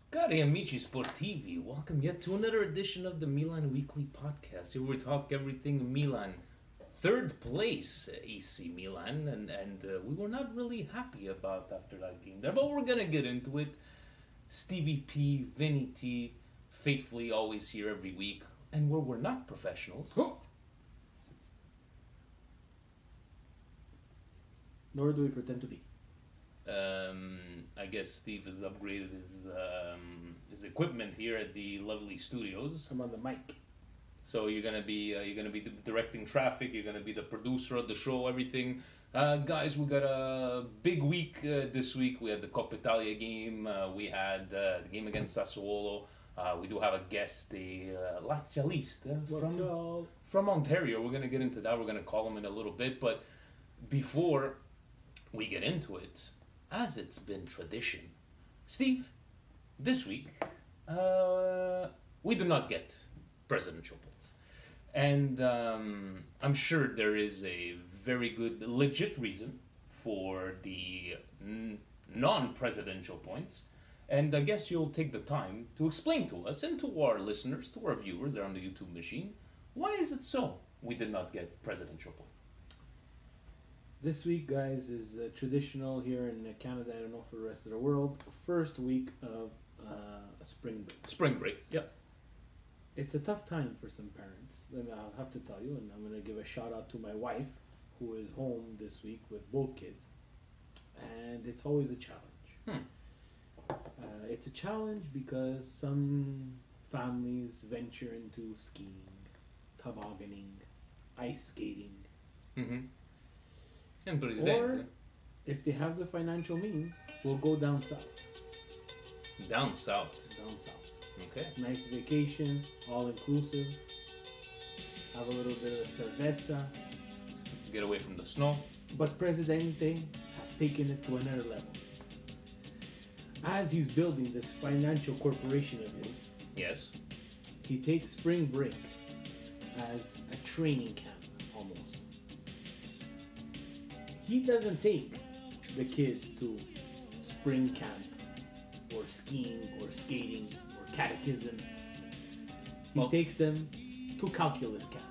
Cari amici sportivi, welcome yet to another edition of the Milan Weekly Podcast. Here we talk everything Milan. Third place, AC Milan, and we were not really happy about after that game there, but we're gonna get into it. Stevie P, Vinny T, faithfully always here every week, and where we're not professionals. Nor do we pretend to be. I guess Steve has upgraded his equipment here at the lovely studios. I'm on the mic. So you're gonna be directing traffic. You're gonna be the producer of the show. Everything, guys. We got a big week this week. We had the Coppa Italia game. We had the game against Sassuolo. We do have a guest, a lazialista from Ontario. We're gonna get into that. We're gonna call him in a little bit. But before we get into it, as it's been tradition, Steve, this week we did not get presidential points. And I'm sure there is a very good, legit reason for the non-presidential points. And I guess you'll take the time to explain to us and to our listeners, to our viewers there on the YouTube machine, why is it so we did not get presidential points? This week, guys, is traditional here in Canada. I don't know for the rest of the world. First week of spring break. Spring break, yep. It's a tough time for some parents. And I'll have to tell you, and I'm going to give a shout out to my wife, who is home this week with both kids. And it's always a challenge. It's a challenge because some families venture into skiing, tobogganing, ice skating. Mm-hmm. Or, if they have the financial means, we'll go down south. Down south? Down south. Okay. Nice vacation, all inclusive. Have a little bit of cerveza. Get away from the snow. But Presidente has taken it to another level. As he's building this financial corporation of his, yes, he takes spring break as a training camp almost. He doesn't take the kids to spring camp or skiing or skating or catechism. He takes them to calculus camp.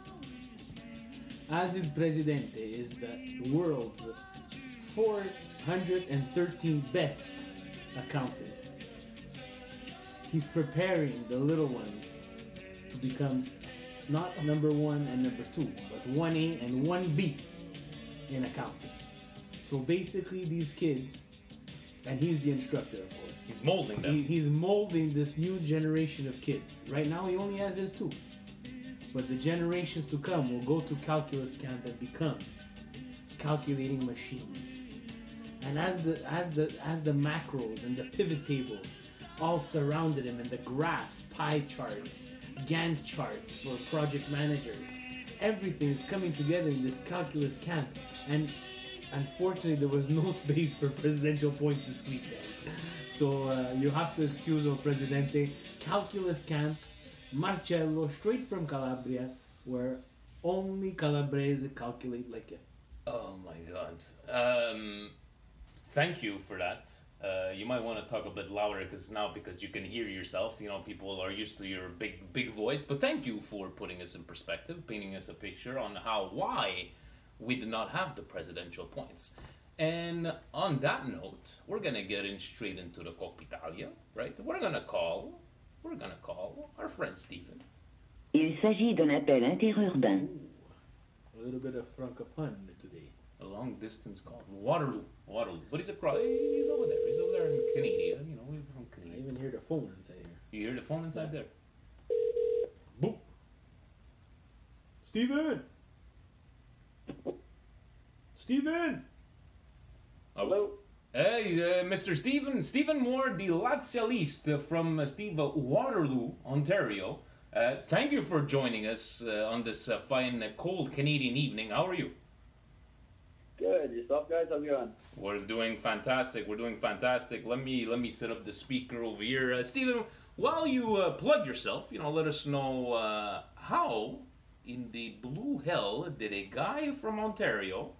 As il Presidente is the world's 413 best accountant, he's preparing the little ones to become not number 1 and number 2, but 1A and 1B in accounting. So basically these kids, and he's the instructor of course. He's molding them. He's molding this new generation of kids. Right now he only has his 2. But the generations to come will go to calculus camp and become calculating machines. And as the macros and the pivot tables all surrounded him, and the graphs, pie charts, Gantt charts for project managers, everything is coming together in this calculus camp. And unfortunately, there was no space for presidential points this week, guys. So you have to excuse El Presidente. Calculus camp, Marcello, straight from Calabria, where only Calabrese calculate like it. Oh my God. Thank you for that. You might want to talk a bit louder because you can hear yourself. You know, people are used to your big voice. But thank you for putting us in perspective, painting us a picture on why we did not have the presidential points. And on that note, we're gonna get straight into the Coppa Italia, right? We're gonna call our friend Stephen. Il s'agit d'un appel interurbain. A little bit of francophone today. A long distance call. Waterloo. But he's over there. He's over there in Canada. You know, we're from Canada. I even hear the phone inside here. You hear the phone inside there? Boop. Steven! Hello? Hey, Mr. Stephen Moore, the lazialist from Waterloo, Ontario. Thank you for joining us on this fine, cold Canadian evening. How are you? Good. Yourself, guys? How's it going? We're doing fantastic. Let me set up the speaker over here. Stephen, while you plug yourself, let us know how in the blue hell did a guy from Ontario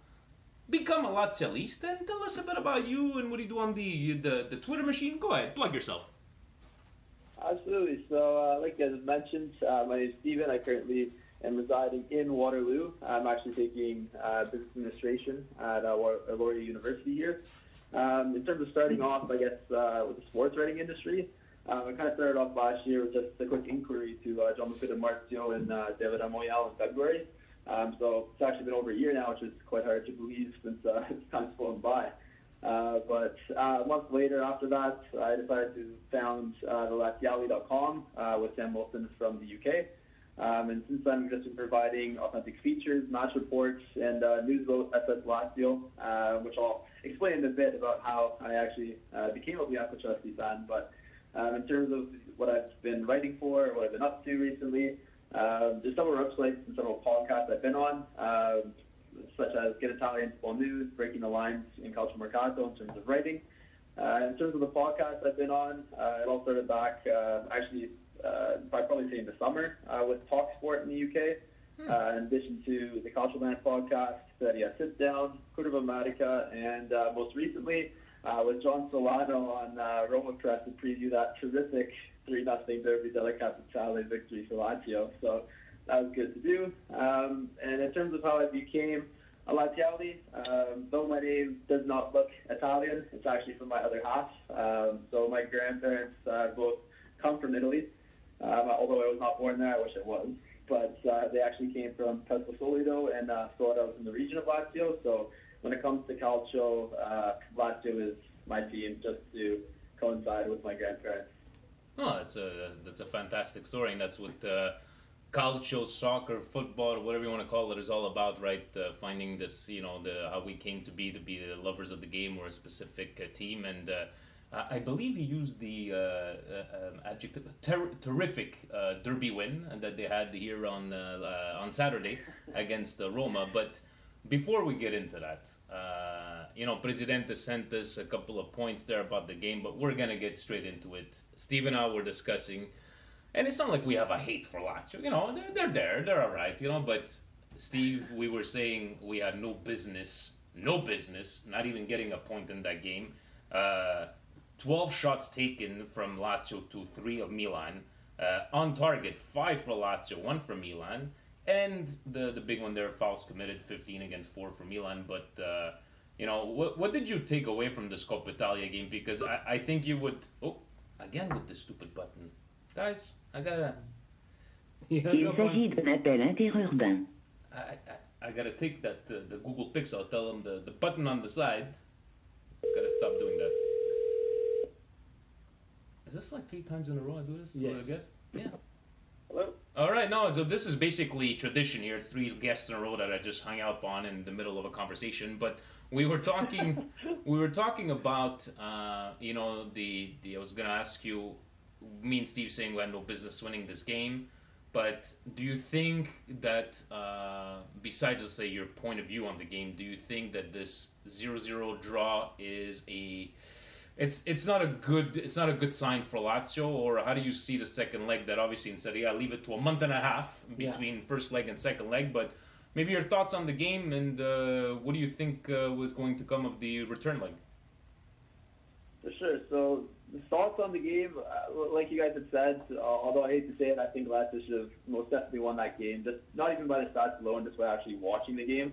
become a lazialista, and tell us a bit about you and what you do on the Twitter machine. Go ahead, plug yourself. Absolutely. So, like you guys mentioned, my name is Steven. I currently am residing in Waterloo. I'm actually taking business administration at Laurier University here. In terms of starting off, I guess, with the sports writing industry, I kind of started off last year with just a quick inquiry to Jean-Luc Martio and David Amoyal in February. So it's actually been over a year now, which is quite hard to believe since time's flown by. But a month later after that, I decided to found thelaziali.com with Sam Wilson from the UK. And since then, we've just been providing authentic features, match reports, and news about SS Lazio, which I'll explain a bit about how I actually became a Bianco Chelsea fan. But in terms of what I've been writing for, what I've been up to recently, there's several websites and several podcasts I've been on, such as Get Italian Full News, Breaking the Lines in Calcio Mercato in terms of writing. In terms of the podcasts I've been on, it all started back I'd probably say in the summer with Talk Sport in the UK. In addition to the Calcio Land podcast, Serie Sit Down, Curva Magica, and most recently with John Solano on Roma Press to preview that terrific 3-0 Derby della Capitale victory for Lazio. So that was good to do. And in terms of how I became a Laziali, though my name does not look Italian, it's actually from my other half. So my grandparents both come from Italy. Although I was not born there, I wish I was. But they actually came from Pescasolido and Sora was in the region of Lazio. So when it comes to Calcio, Lazio is my team, just to coincide with my grandparents. Oh, that's a fantastic story, and that's what Calcio, soccer, football, whatever you want to call it, is all about, right? Finding this, how we came to be the lovers of the game or a specific team, and I believe he used the adjective terrific derby win that they had here on Saturday against Roma. But before we get into that, Presidente sent us a couple of points there about the game, but we're gonna get straight into it. Steve and I were discussing, and it's not like we have a hate for Lazio. They're all right. But Steve, we were saying we had no business, not even getting a point in that game. 12 shots taken from Lazio to 3 of Milan. On target, 5 for Lazio, 1 for Milan. And the big one there, fouls committed, 15 against 4 for Milan. But, what did you take away from this Coppa Italia game? Because I think you would... Oh, again with this stupid button. Guys, I gotta... Il s'agit d'un appel interurbain. I gotta take that the Google Pixel, tell them the button on the side. It's gotta stop doing that. Is this like 3 times in a row I do this? Yes. I guess? Yeah. Hello? All right, no, so this is basically tradition here. It's 3 guests in a row that I just hung out on in the middle of a conversation. But we were talking, about, I was gonna ask you, me and Steve saying we had no business winning this game, but do you think that, besides, let's say, your point of view on the game, do you think that this 0-0 draw is it's not a good sign for Lazio, or how do you see the second leg? That obviously in Serie A, leave it to a month and a half between first leg and second leg, but maybe your thoughts on the game, and what do you think was going to come of the return leg? For sure. So the thoughts on the game, like you guys had said, although I hate to say it, I think Lazio should have most definitely won that game. Just not even by the stats alone, just by actually watching the game.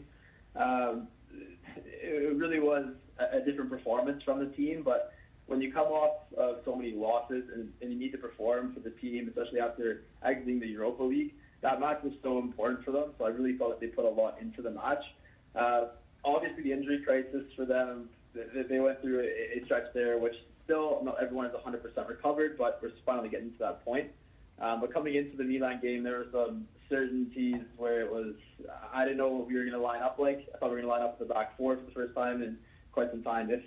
It really was a different performance from the team, but when you come off of so many losses and you need to perform for the team, especially after exiting the Europa League, that match was so important for them. So I really felt like they put a lot into the match. Obviously, the injury crisis for them, they went through a stretch there, which still not everyone is 100% recovered, but we're finally getting to that point. But coming into the Milan game, there were some certainties where it was, I didn't know what we were going to line up like. I thought we were going to line up with the back four for the first time in quite some time, if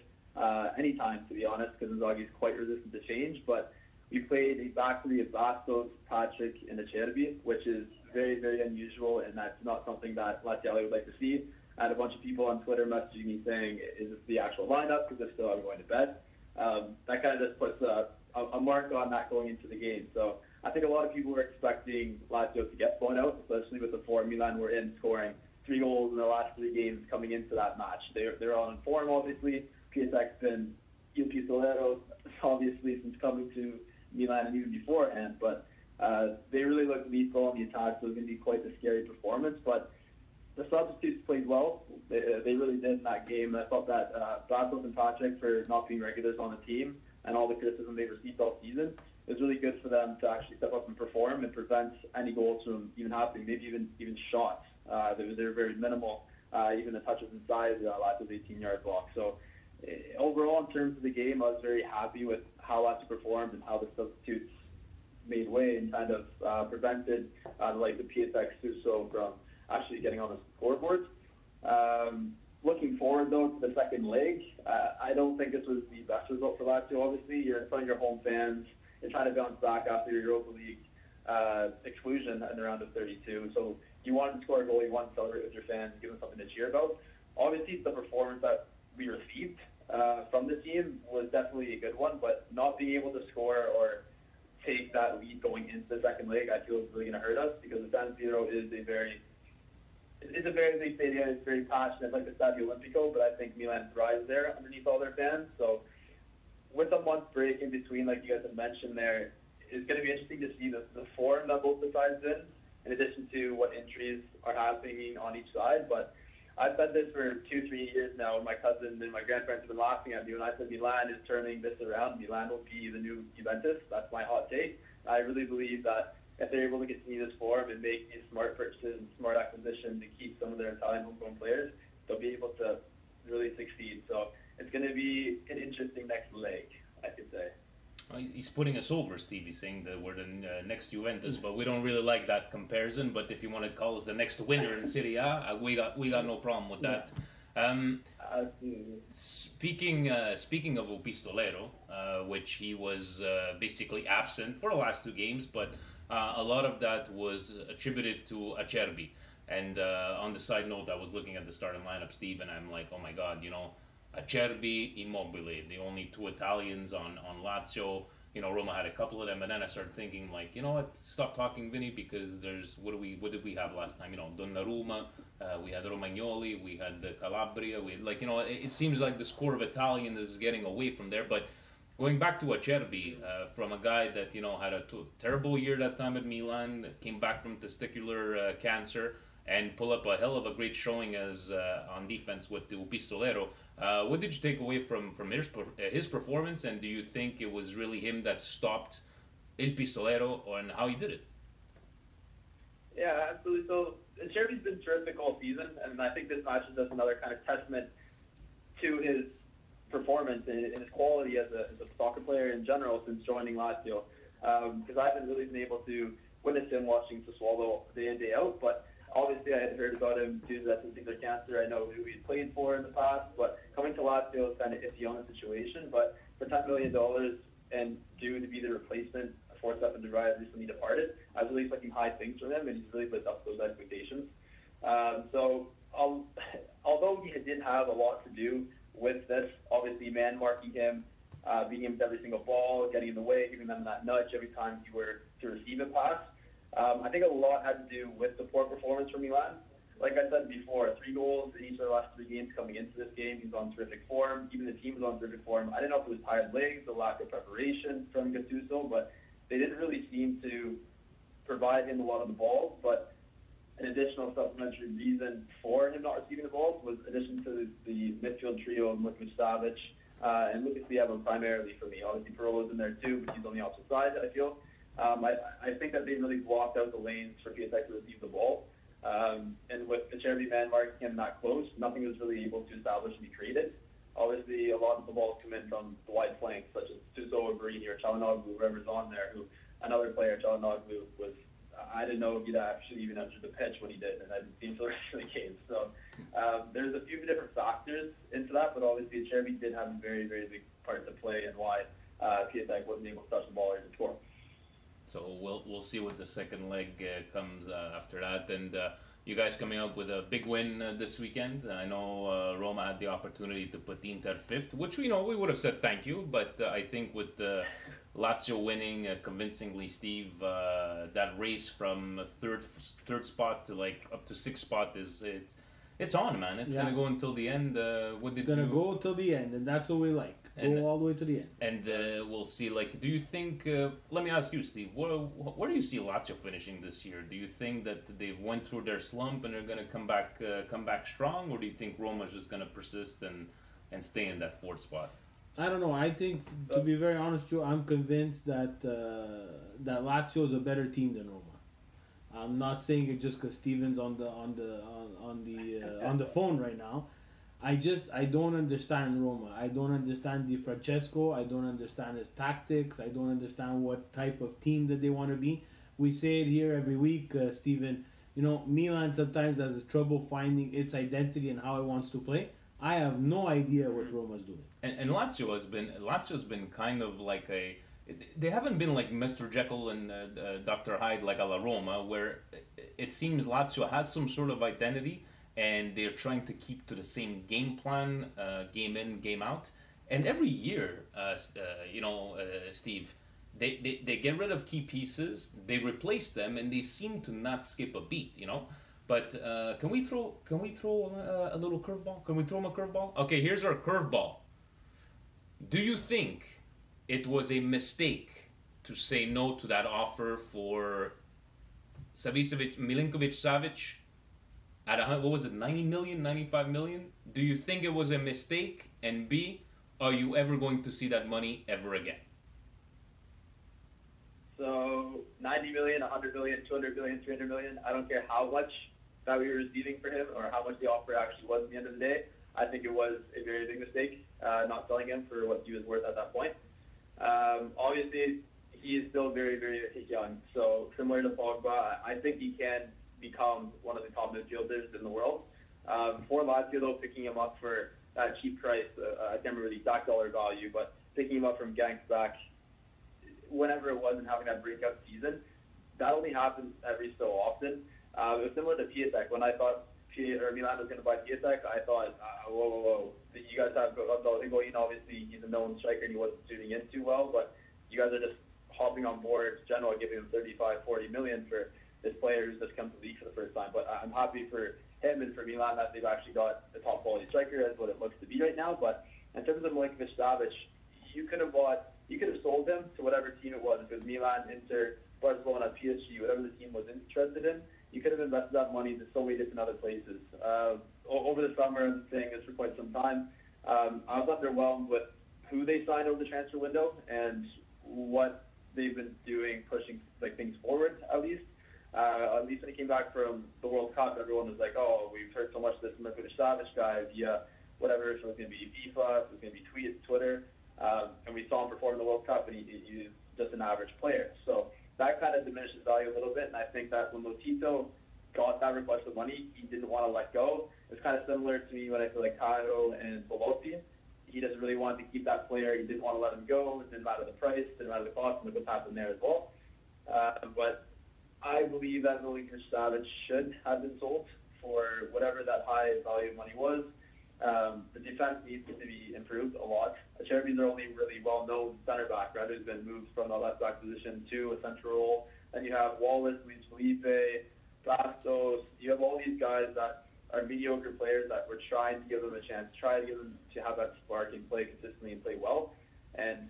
any time, to be honest, because Inzaghi is quite resistant to change. But we played a back three of Bastos, Patrick, and Acerbi, which is very, very unusual, and that's not something that Laziali would like to see. I had a bunch of people on Twitter messaging me saying, is this the actual lineup? Because if so, I'm going to bed. That kind of just puts a mark on that going into the game. So I think a lot of people were expecting Lazio to get blown out, especially with the form Milan were in, scoring 3 goals in the last 3 games coming into that match. They're all in form, obviously. PSX's been Il Pistolero, obviously, since coming to Milan and even beforehand. But they really looked lethal on the attack, so it was going to be quite a scary performance. But the substitutes played well. They really did in that game. I thought that Bastos and Patrick, for not being regulars on the team and all the criticism they've received all season, it was really good for them to actually step up and perform and prevent any goals from even happening, maybe even shots. They were very minimal, even the touches inside Lazio's 18-yard block. So overall, in terms of the game, I was very happy with how Lazio performed and how the substitutes made way and kind of prevented like the PSX Suso from actually getting on the scoreboard. Looking forward, though, to the second leg, I don't think this was the best result for Lazio. Obviously, you're in front of your home fans. You're trying to bounce back after your Europa League exclusion in the round of 32. So you want to score a goal, you want to celebrate with your fans, give them something to cheer about. Obviously, the performance that we received from the team was definitely a good one, but not being able to score or take that lead going into the second leg, I feel is really going to hurt us, because the San Siro is a very big stadium. It's very passionate, like the Stadio Olimpico, but I think Milan thrives there underneath all their fans. So with a month break in between, like you guys have mentioned there, it's going to be interesting to see the form that both the sides in addition to what injuries are happening on each side. But I've said this for 2-3 years now, and my cousin and my grandparents have been laughing at me when I said Milan is turning this around. Milan will be the new Juventus. That's my hot take. I really believe that if they're able to continue this form and make these smart purchases and smart acquisitions to keep some of their Italian homegrown players, they'll be able to really succeed. So it's going to be an interesting next leg, I could say. He's putting us over, Stevie, saying that we're the next Juventus, but we don't really like that comparison. But if you want to call us the next winner in Serie A, we got no problem with that. Speaking of Opistolero, which he was basically absent for the last 2 games, but a lot of that was attributed to Acerbi. And on the side note, I was looking at the starting lineup, Steve, and I'm like, oh my God, Acerbi, Immobile, the only 2 Italians on Lazio. Roma had a couple of them, and then I started thinking, like, you know what? Stop talking, Vinny, because there's what did we have last time? Donnarumma, we had Romagnoli, we had Calabria. It seems like the score of Italians is getting away from there. But going back to Acerbi, from a guy that had a terrible year that time at Milan, came back from testicular cancer, and pull up a hell of a great showing as on defense with the Pistolero. What did you take away from his performance, and do you think it was really him that stopped Il Pistolero, and how he did it? Yeah, absolutely. So Cherby's been terrific all season, and I think this match is just another kind of testament to his performance and his quality as a soccer player in general since joining Lazio. Because I haven't really been able to witness him watching Sassuolo day in, day out, but obviously I had heard about him due to that testicular cancer. I know who he played for in the past, but coming to Lazio is kind of iffy on the situation. But for $10 million and due to be the replacement for Stefan de Vrij recently departed, I was really expecting high things from him, and he's really lived up to those expectations. So although he did have a lot to do with this, obviously man marking him, being him with every single ball, getting in the way, giving them that nudge every time you were to receive a pass. I think a lot had to do with the poor performance from Milan. Like I said before, 3 goals in each of the last 3 games coming into this game. He's on terrific form. Even the team was on terrific form. I didn't know if it was tired legs, the lack of preparation from Gattuso, but they didn't really seem to provide him a lot of the balls. But an additional supplementary reason for him not receiving the balls was addition to the midfield trio of Lukas Savic and Lucas Lieva primarily for me. Obviously, Parolo's in there too, but he's on the opposite side, I feel. I think that they really blocked out the lanes for PSX to receive the ball. And with the Acerbi man marking him that close, nothing was really able to establish and be created. Obviously, a lot of the balls come in from the wide flanks, such as Suso or Barini or Çalhanoğlu, whoever's on there. Another player, Çalhanoğlu, was, I didn't know he'd actually even entered the pitch when he did, and I didn't see him for the rest of the game. So there's a few different factors into that, but obviously Acerbi did have a very, very big part to play in why PSX wasn't able to touch the ball or even score. So we'll see what the second leg comes after that. And you guys coming up with a big win this weekend. I know Roma had the opportunity to put Inter 5th, which we would have said thank you. But I think with Lazio winning convincingly, Steve, that race from third spot to like up to 6th spot it's on, man. It's gonna go until the end. It's gonna go till the end, and that's what we like. go all the way to the end. And we'll see. Like, do you think? Let me ask you, Steve. Where do you see Lazio finishing this year? Do you think that they've went through their slump and they're going to come back strong, or do you think Roma's just going to persist and stay in that fourth spot? I don't know. I think, to be very honest, Joe, I'm convinced that that Lazio is a better team than Roma. I'm not saying it just because Steven's on the phone right now. I don't understand Roma. I don't understand Di Francesco. I don't understand his tactics. I don't understand what type of team that they want to be. We say it here every week, Steven. You know, Milan sometimes has trouble finding its identity and how it wants to play. I have no idea what Roma's doing. And Lazio's been kind of like they haven't been like Mr. Jekyll and Dr. Hyde like a la Roma, where it seems Lazio has some sort of identity and they're trying to keep to the same game plan, game in, game out. And every year, Steve, they get rid of key pieces, they replace them, and they seem to not skip a beat, you know. But can we throw a little curveball? Can we throw him a curveball? Okay, here's our curveball. Do you think it was a mistake to say no to that offer for Milinkovic-Savic at what was it, 90 million, 95 million? Do you think it was a mistake? And B, are you ever going to see that money ever again? So 90 million, 100 million, 200 million, 300 million, I don't care how much that we were receiving for him or how much the offer actually was at the end of the day. I think it was a very big mistake not selling him for what he was worth at that point. Obviously, he is still very, very young. So similar to Pogba, I think he can become one of the top midfielders in the world. For Lazio, though, picking him up for that cheap price, I can't remember the exact dollar value, but picking him up from Genk back whenever it was and having that breakout season, that only happens every so often. It was similar to Piatek. When I thought Milan was going to buy Piatek, I thought, whoa. You guys have Higuain, obviously, he's a known striker and he wasn't suiting in too well, but you guys are just hopping on board Genoa, giving him 35, 40 million for this player who's just come to the league for the first time. But I'm happy for him and for Milan that they've actually got a top quality striker, as what it looks to be right now. But in terms of Milinkovic-Savic, you could have sold him to whatever team it was. If it was Milan, Inter, Barcelona, PSG, whatever the team was interested in, you could have invested that money to so many different other places. Over the summer, I've been saying this for quite some time, I was underwhelmed with who they signed over the transfer window and what they've been doing, pushing things forward, at least. At least when he came back from the World Cup, everyone was like, oh, we've heard so much of this Milinkovic-Savic guy via whatever, if it was going to be FIFA, if it was going to be Twitter, and we saw him perform in the World Cup, and he's just an average player. So that kind of diminishes value a little bit, and I think that when Lotito got that request of money, he didn't want to let go. It's kind of similar to me when I feel like Cairo and Belotti. He doesn't really want to keep that player. He didn't want to let him go. It didn't matter the price, didn't matter the cost, and look what's happened there as well. But I believe that Milinkovic-Savic should have been sold for whatever that high value money was. The defense needs to be improved a lot. Acerbi's their only really well-known center back, right, who's been moved from the left back position to a central role. Then you have Wallace, Luis Felipe, Bastos. You have all these guys that are mediocre players that we're trying to give them a chance, try to give them to have that spark and play consistently and play well. And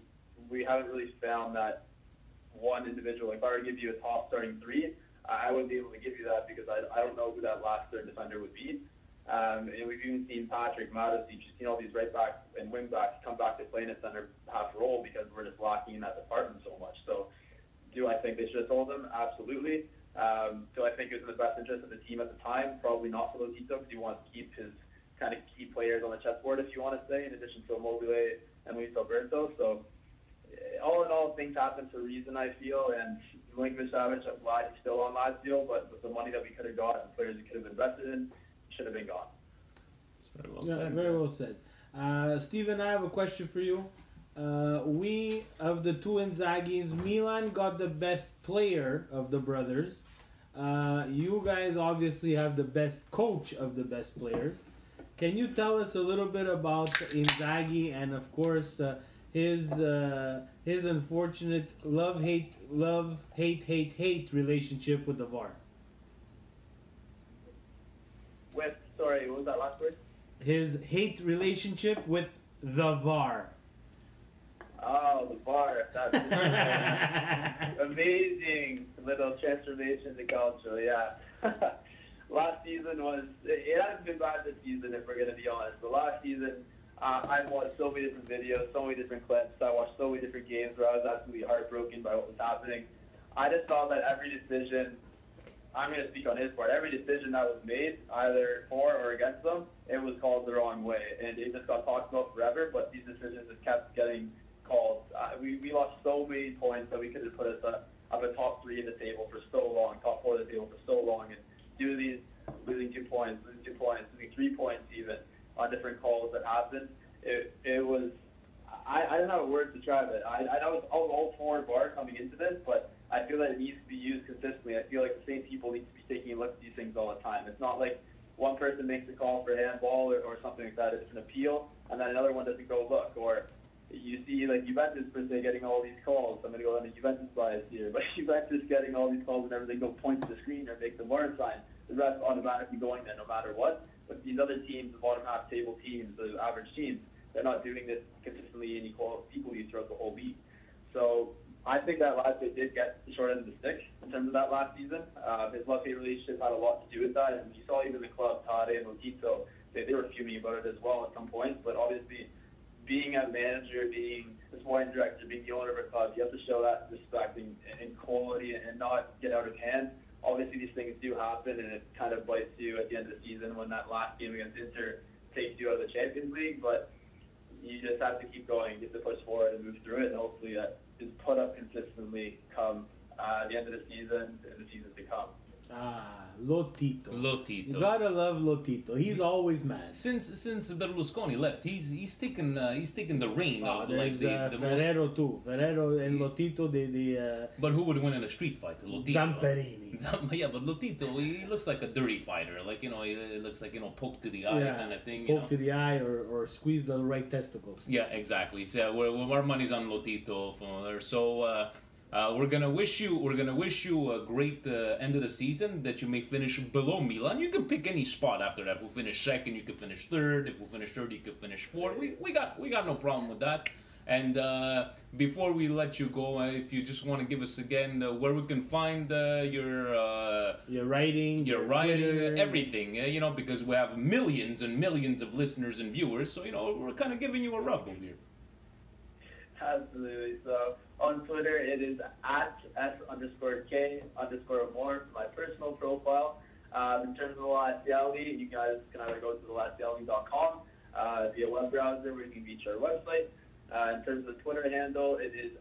we haven't really found that one individual. If I were to give you a top starting three, I wouldn't be able to give you that because I don't know who that last third defender would be. And we've even seen Patrick, Matis, you've seen all these right backs and wing backs come back to play in a center half role because we're just lacking in that department so much. So do I think they should have sold him? Absolutely. Do I think it was in the best interest of the team at the time? Probably not for Lotito because he wants to keep his kind of key players on the chessboard, if you want to say, in addition to Immobile and Luis Alberto. So all in all, things happen for a reason, I feel, and Milinkovic-Savic, I'm glad he's still on Lazio, but with the money that we could have got and players we could have invested in, should have been gone. That's very well said. Very well said. Steven, I have a question for you. We, of the two Inzagis, Milan got the best player of the brothers. You guys obviously have the best coach of the best players. Can you tell us a little bit about Inzaghi and, of course, his unfortunate love-hate relationship with the VAR? Sorry, what was that last word? His hate relationship with the VAR. Oh, the bar. That's amazing little transformation to culture, yeah. Last season it hasn't been bad this season, if we're going to be honest. But last season, I watched so many different videos, so many different clips. I watched so many different games where I was absolutely heartbroken by what was happening. I just thought that every decision, I'm going to speak on his part, every decision that was made, either for or against them, it was called the wrong way. And it just got talked about forever, but these decisions just kept getting called. We lost so many points that we could have put us up a top 3 in the table for so long, top 4 in the table for so long, and do these losing 2 points, losing 3 points even on different calls that happened. It was, I don't have words to describe it. I know it's all for VAR coming into this, but I feel that it needs to be used consistently. I feel like the same people need to be taking a look at these things all the time. It's not like one person makes a call for handball or something like that. It's an appeal, and then another one doesn't go look. Or you see, like, Juventus, per se, getting all these calls. I'm going to go on the Juventus bias here. But Juventus getting all these calls whenever they go point to the screen or make the VAR sign. The rest automatically going there no matter what. But these other teams, the bottom half table teams, the average teams, they're not doing this consistently and equally throughout the whole league. So I think that Lazio did get the short end of the stick in terms of that last season. His love-hate relationship had a lot to do with that, and you saw even the club, Tade and Lotito, they were fuming about it as well at some points. But obviously, being a manager, being the sporting director, being the owner of a club, you have to show that respect and quality and not get out of hand. Obviously, these things do happen, and it kind of bites you at the end of the season when that last game against Inter takes you out of the Champions League. But you just have to keep going, get to push forward and move through it, and hopefully that is put up consistently come the end of the season and the seasons to come. Lotito. You gotta love Lotito. He's always mad. Since Berlusconi left, he's taken the reign of there's like the Ferrero too. Ferrero and Lotito, they But who would win in a street fight? Lotito. Zamperini. Yeah, but Lotito, he looks like a dirty fighter. Like, he looks like, poke to the eye kind of thing. Poke to the eye or squeeze the right testicles. Yeah, exactly. So our money's on Lotito from there. So we're gonna wish you a great end of the season, that you may finish below Milan. You can pick any spot after that. If we finish second, you can finish third. If we finish third, you can finish fourth. We got no problem with that. And before we let you go, if you just want to give us again where we can find your writing, Twitter, everything, because we have millions and millions of listeners and viewers. So we're kind of giving you a rub over here. Absolutely. So on Twitter, it is at @S_K_more, my personal profile. In terms of the Laziali, you guys can either go to thelaziali.com via web browser, where you can reach our website. In terms of the Twitter handle, it is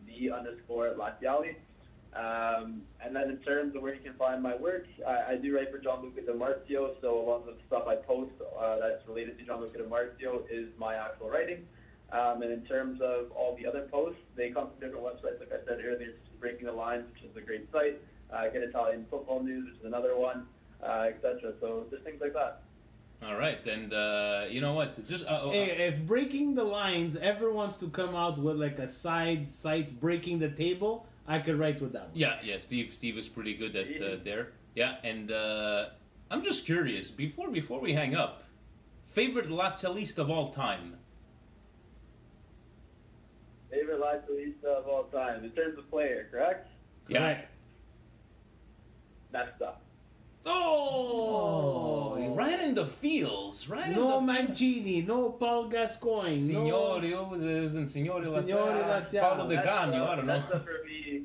@the_Laziali. And then in terms of where you can find my work, I do write for Gianluca Di Marzio, so a lot of the stuff I post that's related to Gianluca Di Marzio is my actual writing. And in terms of all the other posts, they come from different websites. Like I said earlier, Breaking the Lines, which is a great site. Get Italian Football News, which is another one, etc. So just things like that. All right, and you know what? Just if Breaking the Lines ever wants to come out with like a side site breaking the table, I could write with that one. Yeah. Steve is pretty good at there. Yeah, and I'm just curious. Before we hang up, favorite Lazialista of all time. Favorite Lazialista of all time in terms of player, correct? Correct. Nesta. Oh, right in the feels, right? No Mancini, no Paul Gascoigne, Signori, Signori Laziali. Paolo De Canio, I don't know. Nesta for me.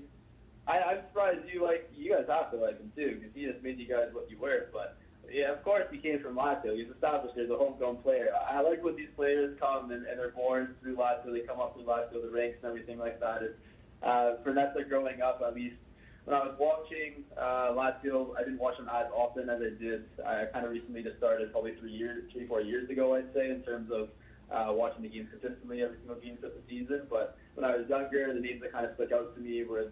I'm surprised you guys have to like him too, because he just made you guys what you were. But yeah, of course he came from Lazio. He's established as a homegrown player. I like when these players come and they're born through Lazio. They come up through Lazio, the ranks and everything like that. For Nesta growing up, at least when I was watching Lazio, I didn't watch them as often as I did. I kind of recently just started, probably 3-4 years ago, I'd say, in terms of watching the games consistently every single game of the season. But when I was younger, the names that kind of stuck out to me were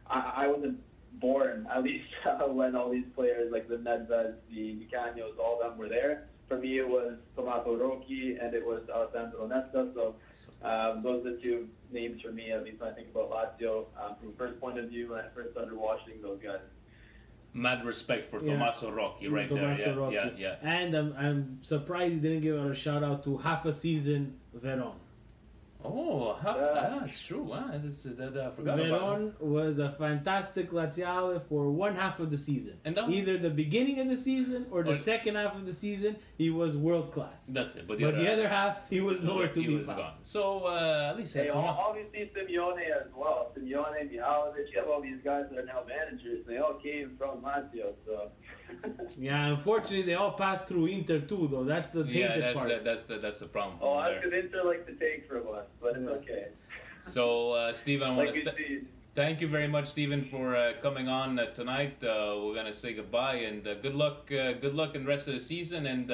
I wasn't born, at least when all these players like the Nedveds, the Canios, all of them were there. For me, it was Tommaso Rocchi and it was Alessandro Nesta. So those are the two names for me, at least when I think about Lazio. From a first point of view, when I first started watching those guys. Mad respect for Tommaso Rocchi right Tommaso there. Rocchi. Yeah. And I'm surprised he didn't give a shout out to half a season Veron. Oh, it's true. I forgot about it. Milan was a fantastic laziale for one half of the season. And that- Either the beginning of the season or the second half of the season, he was world class. That's it. But the other half, he was nowhere to he be was found. gone. So at least Hey, obviously Simeone as well. Simeone, Mihalovic, you have all these guys that are now managers. They all came from Lazio, so. Yeah, unfortunately, they all passed through Inter too, though. That's the tainted part. that's the problem. Oh, there. that's because Inter like to take from us, but it's okay. So, Stephen, I want Like to thank you very much, Stephen, for coming on tonight. We're gonna say goodbye and good luck in the rest of the season, and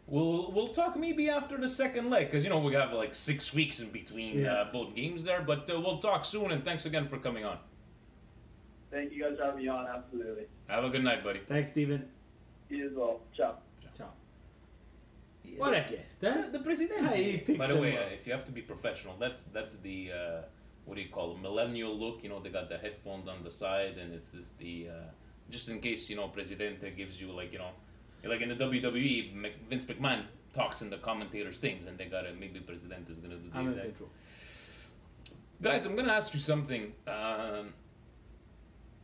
we'll talk maybe after the second leg because we have like 6 weeks in between both games there. But we'll talk soon, and thanks again for coming on. Thank you guys for having me on. Absolutely. Have a good night, buddy. Thanks, Steven. You as well. Ciao. Ciao. What a guest, huh? The president. He picks By the them way, up. if you have to be professional, that's the what do you call it? Millennial look. They got the headphones on the side, and it's the just in case Presidente gives you like in the WWE, Vince McMahon talks in the commentators' things, and they got maybe Presidente is gonna do the I'm in exact. control. Guys, I'm gonna ask you something.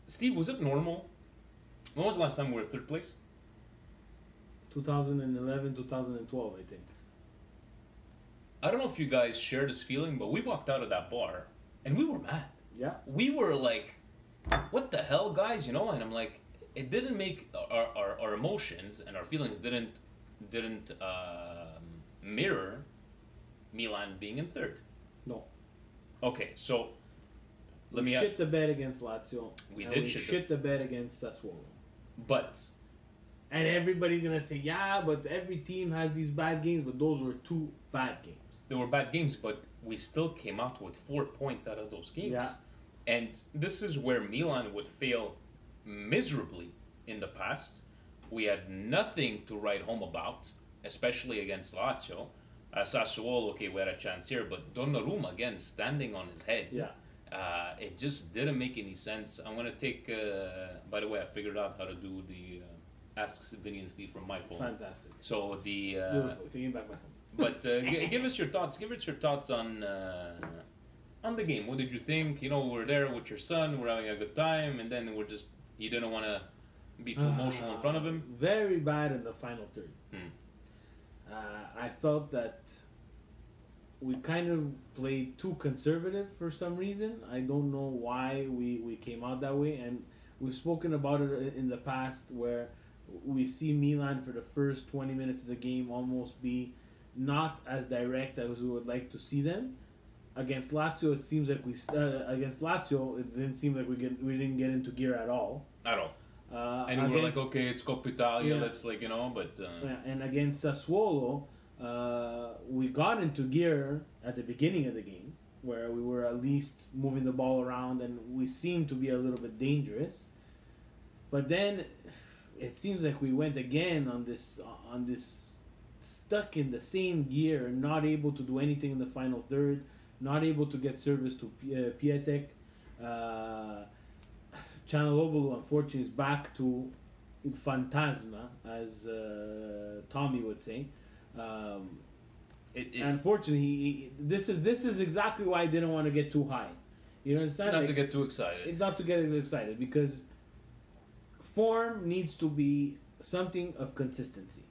Steve, was it normal? When was the last time we were third place? 2011, 2012, I think. I don't know if you guys share this feeling, but we walked out of that bar and we were mad. Yeah. We were like, what the hell, guys? And I'm like, it didn't make our emotions and our feelings didn't mirror Milan being in third. No. Okay, so We shit the bed against Lazio. We and did we shit the bed against Sassuolo. But And everybody's gonna say, yeah, but every team has these bad games, but those were 2 bad games. they were bad games, but we still came out with 4 points out of those games. Yeah. And this is where Milan would fail miserably in the past. We had nothing to write home about, especially against Lazio. Sassuolo, okay, we had a chance here, but Donnarumma, again, standing on his head. Yeah. It just didn't make any sense. I'm going to take, by the way, I figured out how to do the Ask Vinny and Steve from my phone. Fantastic. So the... Beautiful. Taking back my phone. But give us your thoughts. Give us your thoughts on the game. What did you think? We're there with your son. We're having a good time, and then you didn't want to be too emotional in front of him. Very bad in the final third. I felt that we kind of played too conservative for some reason. I don't know why we came out that way, and we've spoken about it in the past where we see Milan for the first 20 minutes of the game almost be not as direct as we would like to see them. Against Lazio, it seems like it didn't seem like we didn't get into gear at all. At all. And we were like, okay, it's Coppa Italia, let's but... Yeah, and against Sassuolo, we got into gear at the beginning of the game, where we were at least moving the ball around, and we seemed to be a little bit dangerous. But then, it seems like we went again on this stuck in the same gear, not able to do anything in the final third, not able to get service to Piatek. Chanalobulu, unfortunately, is back to Fantasma, as Tommy would say. Unfortunately, this is exactly why I didn't want to get too high. You understand? Not to get too excited. It's not to get excited, because form needs to be something of consistency.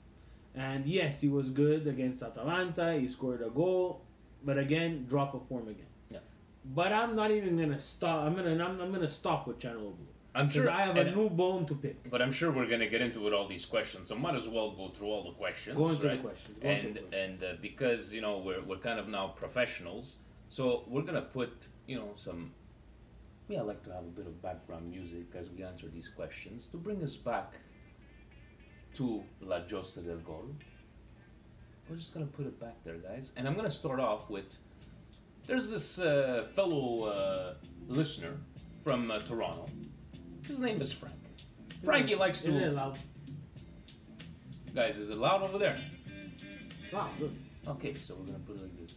And yes, he was good against Atalanta. He scored a goal, but again, drop of form again. Yeah. But I'm not even gonna stop. I'm gonna stop with Chanalobulu. I'm sure I have a new bone to pick. But I'm sure we're gonna get into it all these questions, so might as well go through all the questions. Go into right? the questions. And because we're kind of now professionals, so we're gonna put some. I like to have a bit of background music as we answer these questions to bring us back to La Giosta del Gol. We're just gonna put it back there, guys, and I'm gonna start off with. There's this fellow listener from Toronto. His name is Frank. Frankie likes to. Is it loud? Guys, is it loud over there? It's loud. Look. Okay, so we're gonna put it like this.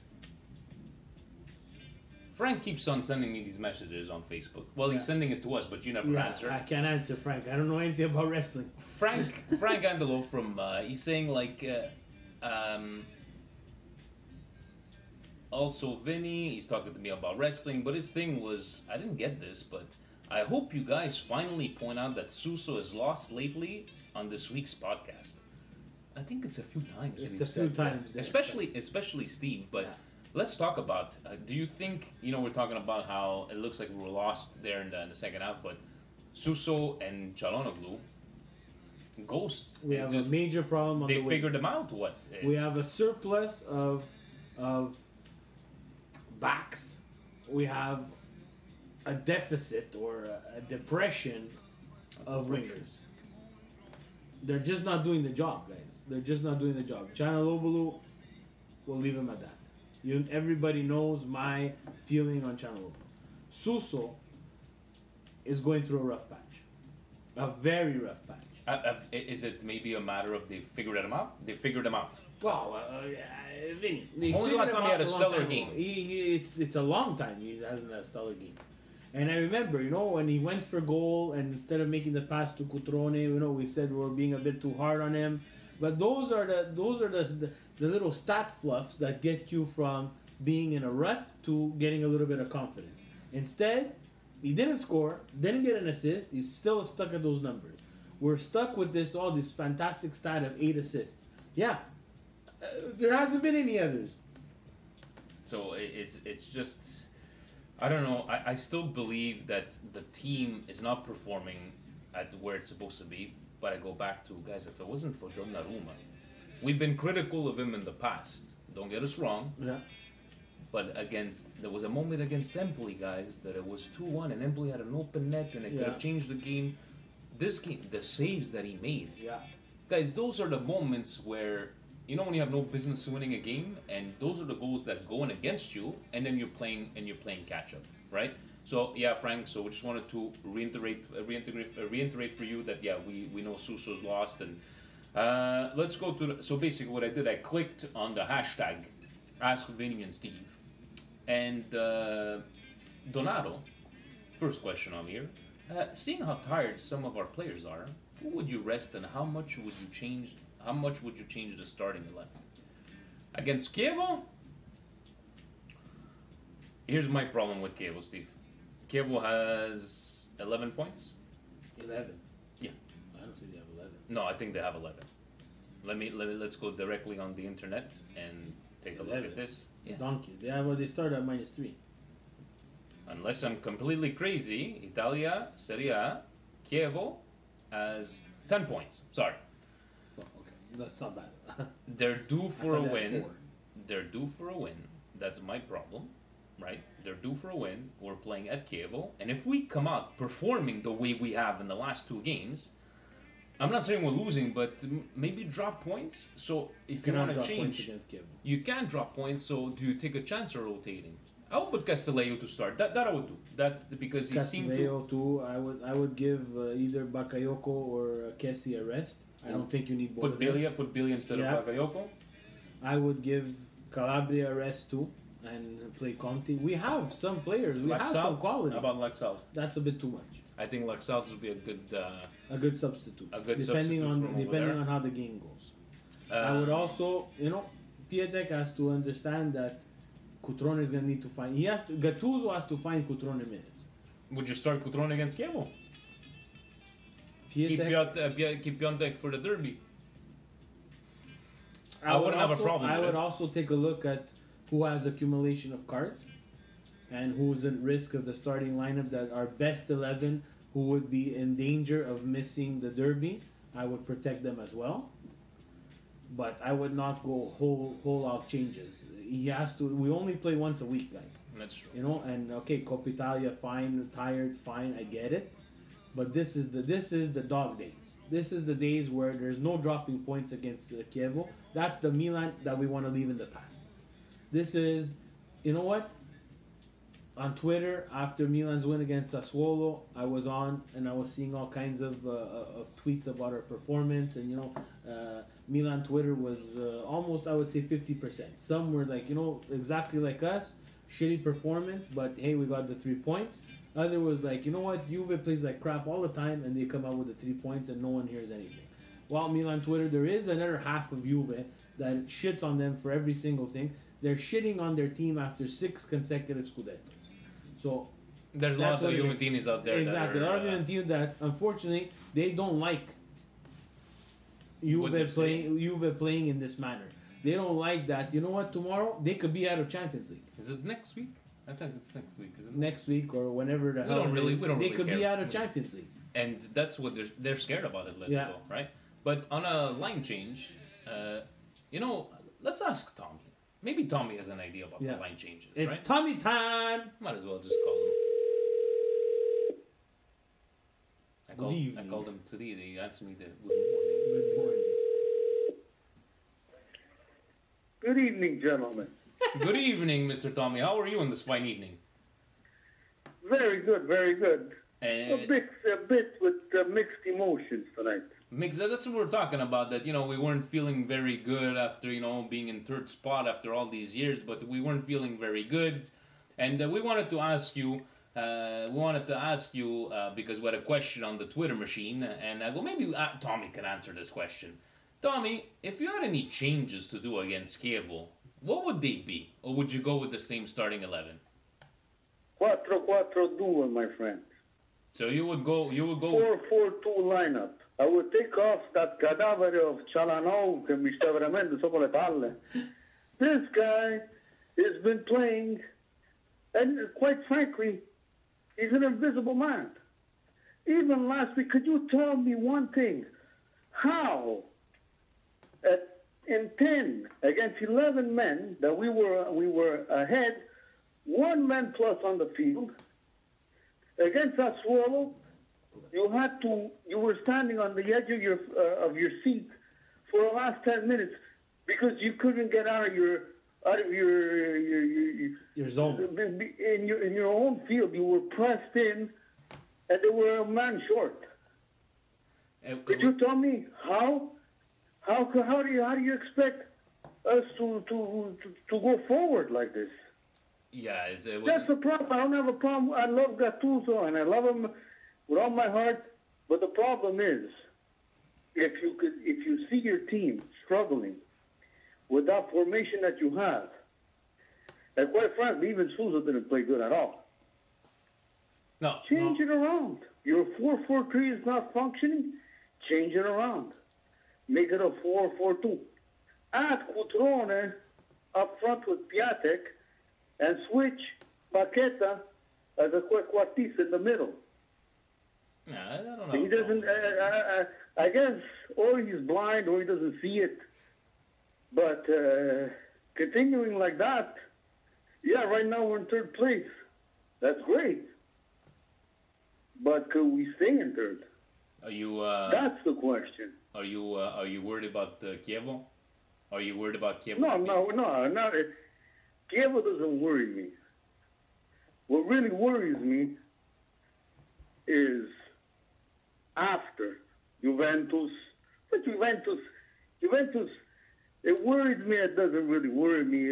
Frank keeps on sending me these messages on Facebook. Well, he's sending it to us, but you never answer. I can't answer, Frank. I don't know anything about wrestling. Frank Angelo from he's saying like Also, Vinny, he's talking to me about wrestling, but his thing was, I didn't get this, but I hope you guys finally point out that Suso has lost lately on this week's podcast. I think it's a few times. It's we've a few said that. times there. Especially Steve, but let's talk about, do you think, we're talking about how it looks like we were lost there in the second half, but Suso and Çalhanoğlu, ghosts. We have a major problem on the They wings. figured them out, what? We have a surplus of backs. We have a deficit or a depression of wingers. They're just not doing the job, guys. They're just not doing the job. Çalhanoğlu, we'll leave him at that. Everybody knows my feeling on Çalhanoğlu. Suso is going through a rough patch. A very rough patch. Is it maybe a matter of they figured him out? They figured him out. Well, Vinny. When was the last time he had a stellar game? It's a long time he hasn't had a stellar game. And I remember, when he went for goal and instead of making the pass to Cutrone, we said we were being a bit too hard on him. But those are the little stat fluffs that get you from being in a rut to getting a little bit of confidence. Instead, he didn't score, didn't get an assist. He's still stuck at those numbers. We're stuck with this fantastic stat of 8 assists. Yeah, there hasn't been any others. So it's just, I don't know. I still believe that the team is not performing at where it's supposed to be. But I go back to, guys, if it wasn't for Donnarumma, we've been critical of him in the past. Don't get us wrong. Yeah. But there was a moment against Empoli, guys, that it was 2-1 and Empoli had an open net and it could have changed the game. This game, the saves that he made. Yeah. Guys, those are the moments where, when you have no business winning a game, and those are the goals that go in against you, and then you're playing catch up, right? So Frank. So we just wanted to reiterate for you that we know Suso's lost, and let's go to. So basically, what I did, I clicked on the hashtag Ask Vinny and Steve, and Donato. First question on here. Seeing how tired some of our players are, who would you rest and how much would you change? How much would you change the starting 11 against Chievo? Here's my problem with Chievo, Steve. Chievo has 11 points. 11. Yeah. I don't think they have 11. No, I think they have 11. Let's go directly on the internet and take a look at this. Yeah. Donkeys. They start at -3. Unless I'm completely crazy, Italia, Serie A, Chievo has 10 points. Sorry. Oh, okay. That's not bad. They're due for a win. 4. They're due for a win. That's my problem, right? They're due for a win. We're playing at Chievo. And if we come out performing the way we have in the last 2 games, I'm not saying we're losing, but maybe drop points. So if you want to change, you can drop points. So do you take a chance of rotating? I would put Castillejo to start. That I would do. That because he seemed to. Castillejo too. I would give either Bakayoko or Kessie a rest. I don't think you need both. Put Billy instead of Bakayoko. I would give Calabria a rest too and play Conti. We have some players. We have some quality. How about Laxalt? That's a bit too much. I think Laxalt would be a good substitute. Depending on how the game goes. I would also, Pietek has to understand that Cutrone is going to need to find. Gattuso has to find Cutrone minutes. Would you start Cutrone against Chievo? Keep Piontek for the derby. I wouldn't have a problem. I would also take a look at who has accumulation of cards and who's at risk of the starting lineup that are best 11 who would be in danger of missing the derby. I would protect them as well. But I would not go whole out changes. He has to. We only play once a week, guys. That's true. And Coppa Italia, fine, tired, fine, I get it. But this is the dog days. This is the days where there's no dropping points against Chievo. That's the Milan that we want to leave in the past. This is, what? On Twitter, after Milan's win against Sassuolo, I was on and I was seeing all kinds of tweets about our performance. And, Milan Twitter was almost, I would say, 50%. Some were like, exactly like us, shitty performance, but hey, we got the 3 points. Other was like, Juve plays like crap all the time and they come out with the 3 points and no one hears anything. While Milan Twitter, there is another half of Juve that shits on them for every single thing. they're shitting on their team after 6 consecutive Scudettos. So There's a that's lot of what it is. Juventinis out there. Exactly, a That lot are, of Juventini that unfortunately they don't like What they're Juve playing in this manner. They don't like that. You know what? Tomorrow they could be out of Champions League. Is it next week? I think it's next week, isn't it? Next week or whenever the We hell don't it really- is, we don't they really could be care. out of Champions League. And that's what they're scared about Atletico, Yeah. right? But on a line change, let's ask Tommy. Maybe Tommy has an idea about Yeah. the line changes, It's right? Tommy time. Might as well just call him. I called evening. him today. He answered me the good morning. Good morning. Good evening, gentlemen. Good evening, Mr. Tommy. How are you on this fine evening? Very good, very good. A And bit with mixed emotions tonight. Mix, that's what we're talking about. That we weren't feeling very good after being in third spot after all these years, but we weren't feeling very good, and we wanted to ask you. Because we had a question on the Twitter machine, and I go maybe Tommy can answer this question. Tommy, if you had any changes to do against Chievo, what would they be, or would you go with the same starting 11? 4-4-2, my friend. So you would go. 4-4-2 lineup. I would take off that cadavere of Cialanoglu che mi sta veramente sopra le palle. This guy has been playing, and quite frankly, he's an invisible man. Even last week, could you tell me one thing? How, in 10 against 11 men that we were ahead, 1 man plus on the field, against Sassuolo, you were standing on the edge of your seat for the last 10 minutes because you couldn't get out of your zone. In your own field. You were pressed in, and they were a man short. Could you tell me how do you expect us to go forward like this? Yeah, That's the problem. I don't have a problem. I love Gattuso and I love him with all my heart. But the problem is, if you see your team struggling with that formation that you have, and quite frankly, even Sousa didn't play good at all. No. Change it around. Your 4-4-3 is not functioning. Change it around. Make it a 4-4-2. Add Cutrone up front with Piatek and switch Paqueta as a quartista in the middle. Yeah, I don't know. He doesn't. I guess, or he's blind, or he doesn't see it. But continuing like that, yeah, right now we're in third place. That's great. But could we stay in third? Are you? That's the question. Are you worried about Chievo? Are you worried about Chievo? No, not it. Chievo doesn't worry me. What really worries me is after Juventus. But Juventus, it worries me. It doesn't really worry me.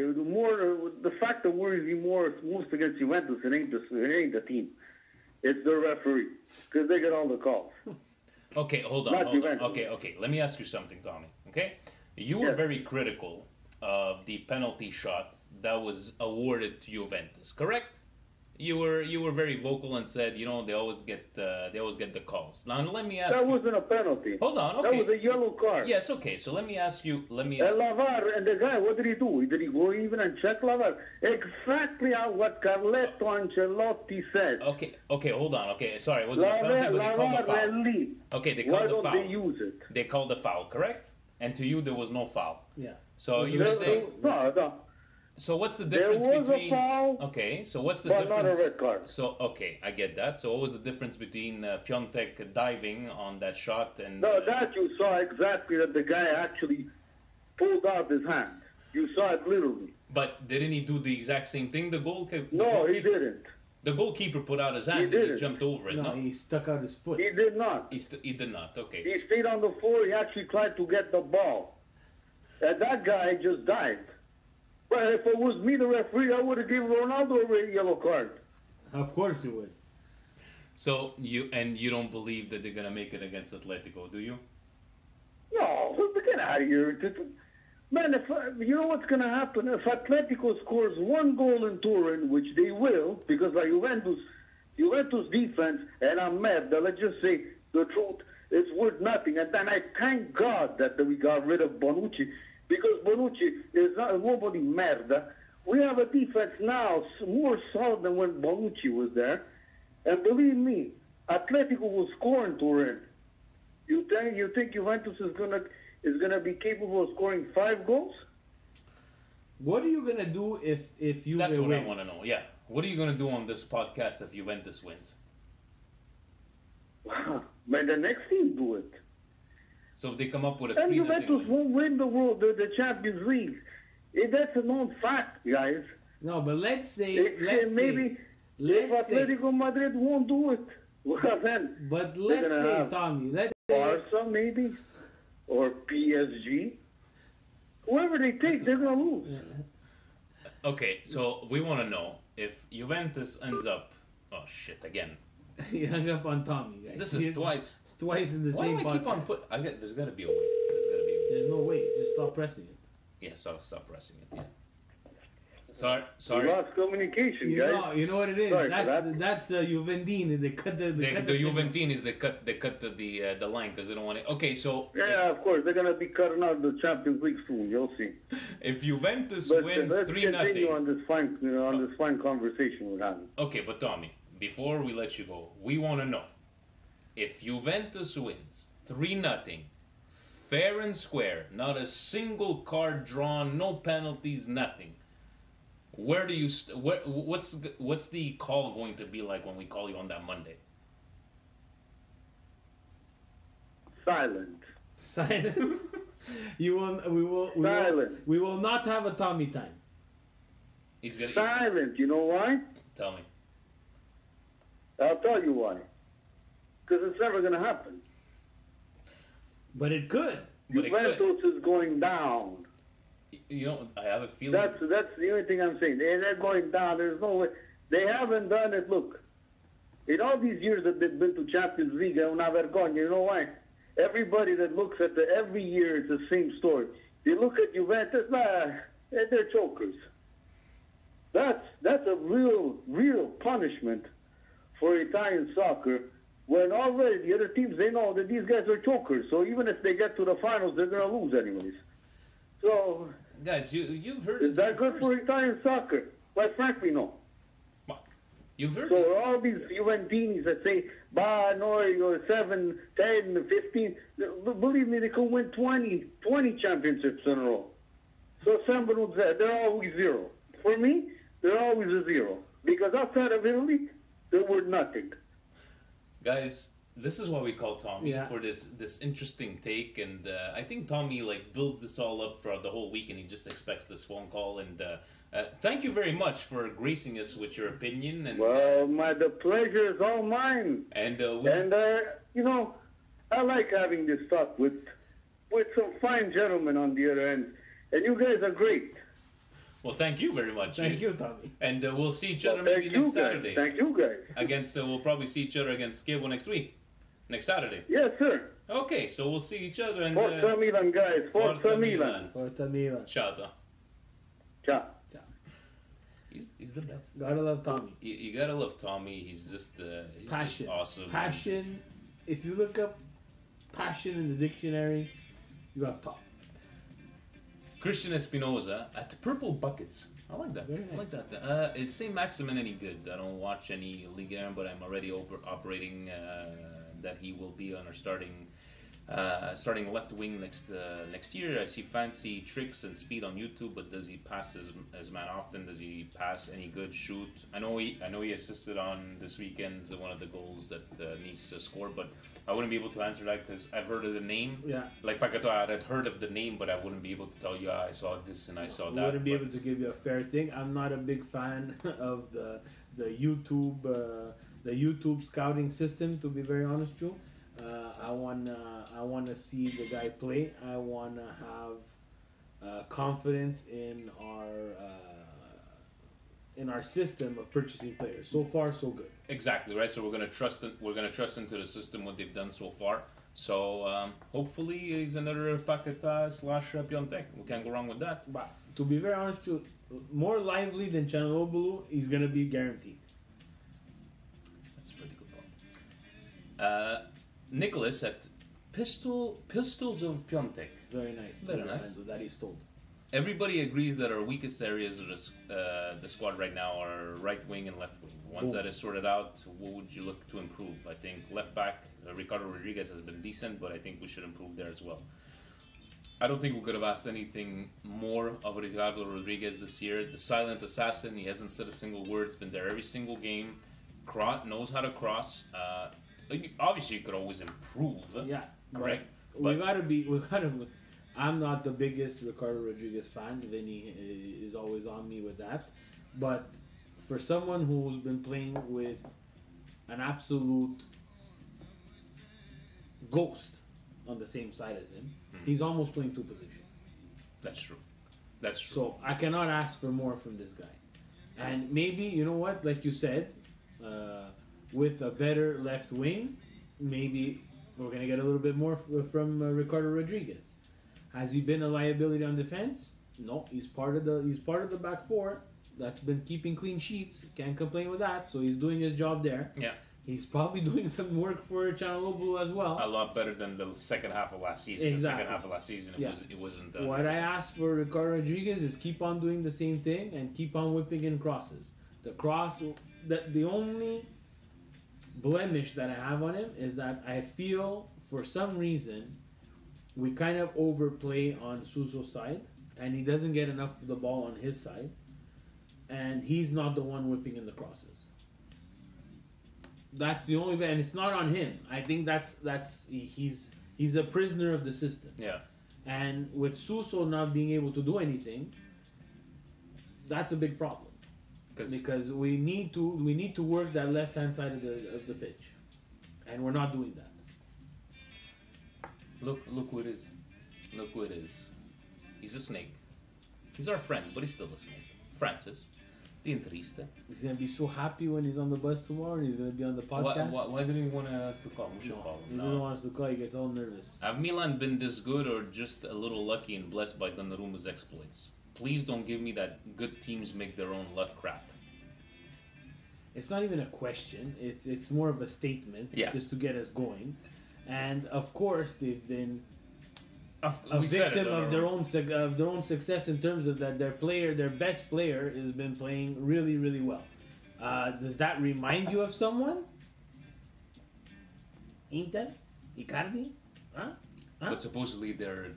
The fact that worries me most against Juventus, it ain't the team. It's the referee, because they get all the calls. Okay, hold on. Okay. Let me ask you something, Tommy. Okay, you were very critical of the penalty shot that was awarded to Juventus, correct? You were very vocal and said, they always get the calls. Now let me ask. That you, wasn't a penalty. Hold on. Okay. That was a yellow card. Yes. Okay. So let me ask you. And Lavar and the guy, what did he do? Did he go even and check Lavar? Exactly what Carletto Ancelotti said. Okay. Hold on. Okay. Sorry, it wasn't a penalty, but they called a foul. Okay, they called Why a foul. don't they use it? They called a foul, correct? And to you, there was no foul. Yeah. So you're saying. No. So what's the difference There was between? a foul, Okay, so what's the but difference? not a red card. So okay, I get that. So what was the difference between Piontek diving on that shot and? No, that you saw exactly that the guy actually pulled out his hand. You saw it literally. But didn't he do the exact same thing? No, he didn't. The goalkeeper put out his hand and he didn't. jumped over it. No, No, he stuck out his foot. He did not. he did not. Okay. He stayed on the floor. He actually tried to get the ball. And that guy just dived. But if it was me, the referee, I would have given Ronaldo a yellow card. Of course you would. So you don't believe that they're gonna make it against Atletico, do you? No, get out of here. Man, you know what's going to happen? If Atletico scores one goal in Turin, which they will, because like Juventus defense, and I'm mad, that let's just say the truth, it's worth nothing. And then I thank God that we got rid of Bonucci, because Bonucci is not nobody merda. We have a defense now more solid than when Bonucci was there. And believe me, Atletico will score in Turin. You think Juventus is gonna be capable of scoring 5 goals? What are you gonna do if Juve That's what wins? I want to know. Yeah, what are you gonna do on this podcast if Juventus wins? Man, the next team do it. So if they come up with a And 3-0 Juventus win. won't win the Champions League. That's a known fact, guys. No, but let's say Maybe if Atletico Madrid won't do it, well then. But they're let's gonna say, have Tommy, let's say Barca maybe, or PSG. Whoever they take, they're gonna lose. Okay, so we want to know if Juventus ends up. Oh shit! Again, he hung up on Tommy, guys. this is twice. It's twice in the Why same do I keep on podcast. There's got to be a way. There's got to be a way. There's no way. Just stop pressing it. Yeah, so I'll stop pressing it. Yeah. Sorry. We lost communication, guys. You know what it is. Sorry for That's Juventini. They cut the The Juventines they cut the line because they don't want it. Okay, so Yeah, of course they're gonna be cutting out the Champions League soon. You'll see. if Juventus But wins let's 3-0. continue on this fine conversation we're having. Okay, but Tommy, before we let you go, we want to know if Juventus wins 3-0, fair and square, not a single card drawn, no penalties, nothing. Where do you what's the call going to be like when we call you on that Monday? Silent. Silent. We will not have a Tommy time. He's gonna Silent. You know why? tell me. I'll tell you why. Because it's never gonna happen. But it could. But it could. Juventus is going down. You know, I have a feeling. That's the only thing I'm saying. They're going down. There's no way. They haven't done it. Look, in all these years that they've been to Champions League, they'll never gone. You know why? Everybody that looks at every year, it's the same story. They look at Juventus, they're chokers. That's a real punishment for Italian soccer. When already the other teams, they know that these guys are chokers. So even if they get to the finals, they're gonna lose anyways. So, guys, you've heard is it that good for first. Italian soccer? Quite frankly, no. What? You've heard So it. all these Juventinis that say, bah, no, you're 7, 10, 15, believe me, they could win 20 championships in a row. So they're always 0. For me, they're always a 0. Because outside of Italy, they're worth nothing. Guys, this is why we call Tommy Yeah. for this interesting take, and I think Tommy builds this all up throughout the whole week, and he just expects this phone call. And thank you very much for gracing us with your opinion. And Well, the pleasure is all mine. You know, I like having this talk with some fine gentlemen on the other end, and you guys are great. well, thank you very much. Thank you, Tommy. And we'll see each other Well, maybe thank you next guys. Saturday. Thank you guys. Against we'll probably see each other against Chievo next week, next Saturday. Yes, sir. Okay, so we'll see each other. And Forza Milan, guys. Forza Milan. Forza Milan. Ciao. Tom. Ciao. He's the best. Gotta love Tommy. You gotta love Tommy. He's just Passion. just awesome. Passion. If you look up passion in the dictionary, you have Tom. Christian Espinoza at Purple Buckets. I like that. Very I like nice. that. Is St. Maximin any good? I don't watch any Ligue 1, but I'm already operating that he will be on our starting left wing next year. I see fancy tricks and speed on YouTube, but does he pass his man often? Does he pass any good shoot? I know he assisted on this weekend one of the goals that Nice scored, but I wouldn't be able to answer that because I've heard of the name. Yeah. Like Pakato, I'd heard of the name, but I wouldn't be able to tell you I saw this and I saw I that. wouldn't be but- able to give you a fair thing. I'm not a big fan of the YouTube scouting system. To be very honest, Joe, I wanna see the guy play. I wanna have confidence in our system of purchasing players. So far, so good. Exactly right. So we're gonna trust into the system what they've done so far. So hopefully he's another Paquetá slash Piontek. We can't go wrong with that. But to be very honest, with you, more lively than Chanalobulu, he's gonna be guaranteed. That's a pretty good point. Nicholas at Pistols of Piontek. Very nice. Very nice. That he stole. Everybody agrees that our weakest areas of the squad right now are right wing and left wing. Once that is sorted out, what would you look to improve? I think left back, Ricardo Rodriguez has been decent, but I think we should improve there as well. I don't think we could have asked anything more of Ricardo Rodriguez this year. The silent assassin, he hasn't said a single word. He's been there every single game. Knows how to cross. Obviously, you could always improve. Yeah, right. We gotta. I'm not the biggest Ricardo Rodriguez fan. Vinny is always on me with that. But for someone who's been playing with an absolute ghost on the same side as him, he's almost playing two positions. That's true. That's true. So I cannot ask for more from this guy. And maybe, you know what, like you said, with a better left wing, maybe we're going to get a little bit more from Ricardo Rodriguez. Has he been a liability on defense? No, he's part of the back four that's been keeping clean sheets. Can't complain with that. So he's doing his job there. Yeah. He's probably doing some work for Chanalobulu as well. A lot better than the second half of last season. Exactly. The second half of last season, it wasn't. What I asked for Ricardo Rodriguez is keep on doing the same thing and keep on whipping in crosses. The only blemish that I have on him is that I feel for some reason we kind of overplay on Suso's side, and he doesn't get enough of the ball on his side, and he's not the one whipping in the crosses. That's the only way, and it's not on him. I think he's a prisoner of the system. Yeah. And with Suso not being able to do anything, that's a big problem. Because we need to work that left hand side of the pitch, and we're not doing that. Look who it is. Look who it is. He's a snake. He's our friend, but he's still a snake. Francis. Bien triste. He's going to be so happy when he's on the bus tomorrow and he's going to be on the podcast. Why didn't he want us to call him? We should call him. He doesn't want us to call. He gets all nervous. Have Milan been this good or just a little lucky and blessed by Donnarumma's exploits? Please don't give me that good teams make their own luck crap. It's not even a question. It's more of a statement just to get us going. And of course, they've been a victim of their own success in terms of that their best player, has been playing really, really well. Does that remind you of someone? Inter, Icardi, huh? But supposedly they're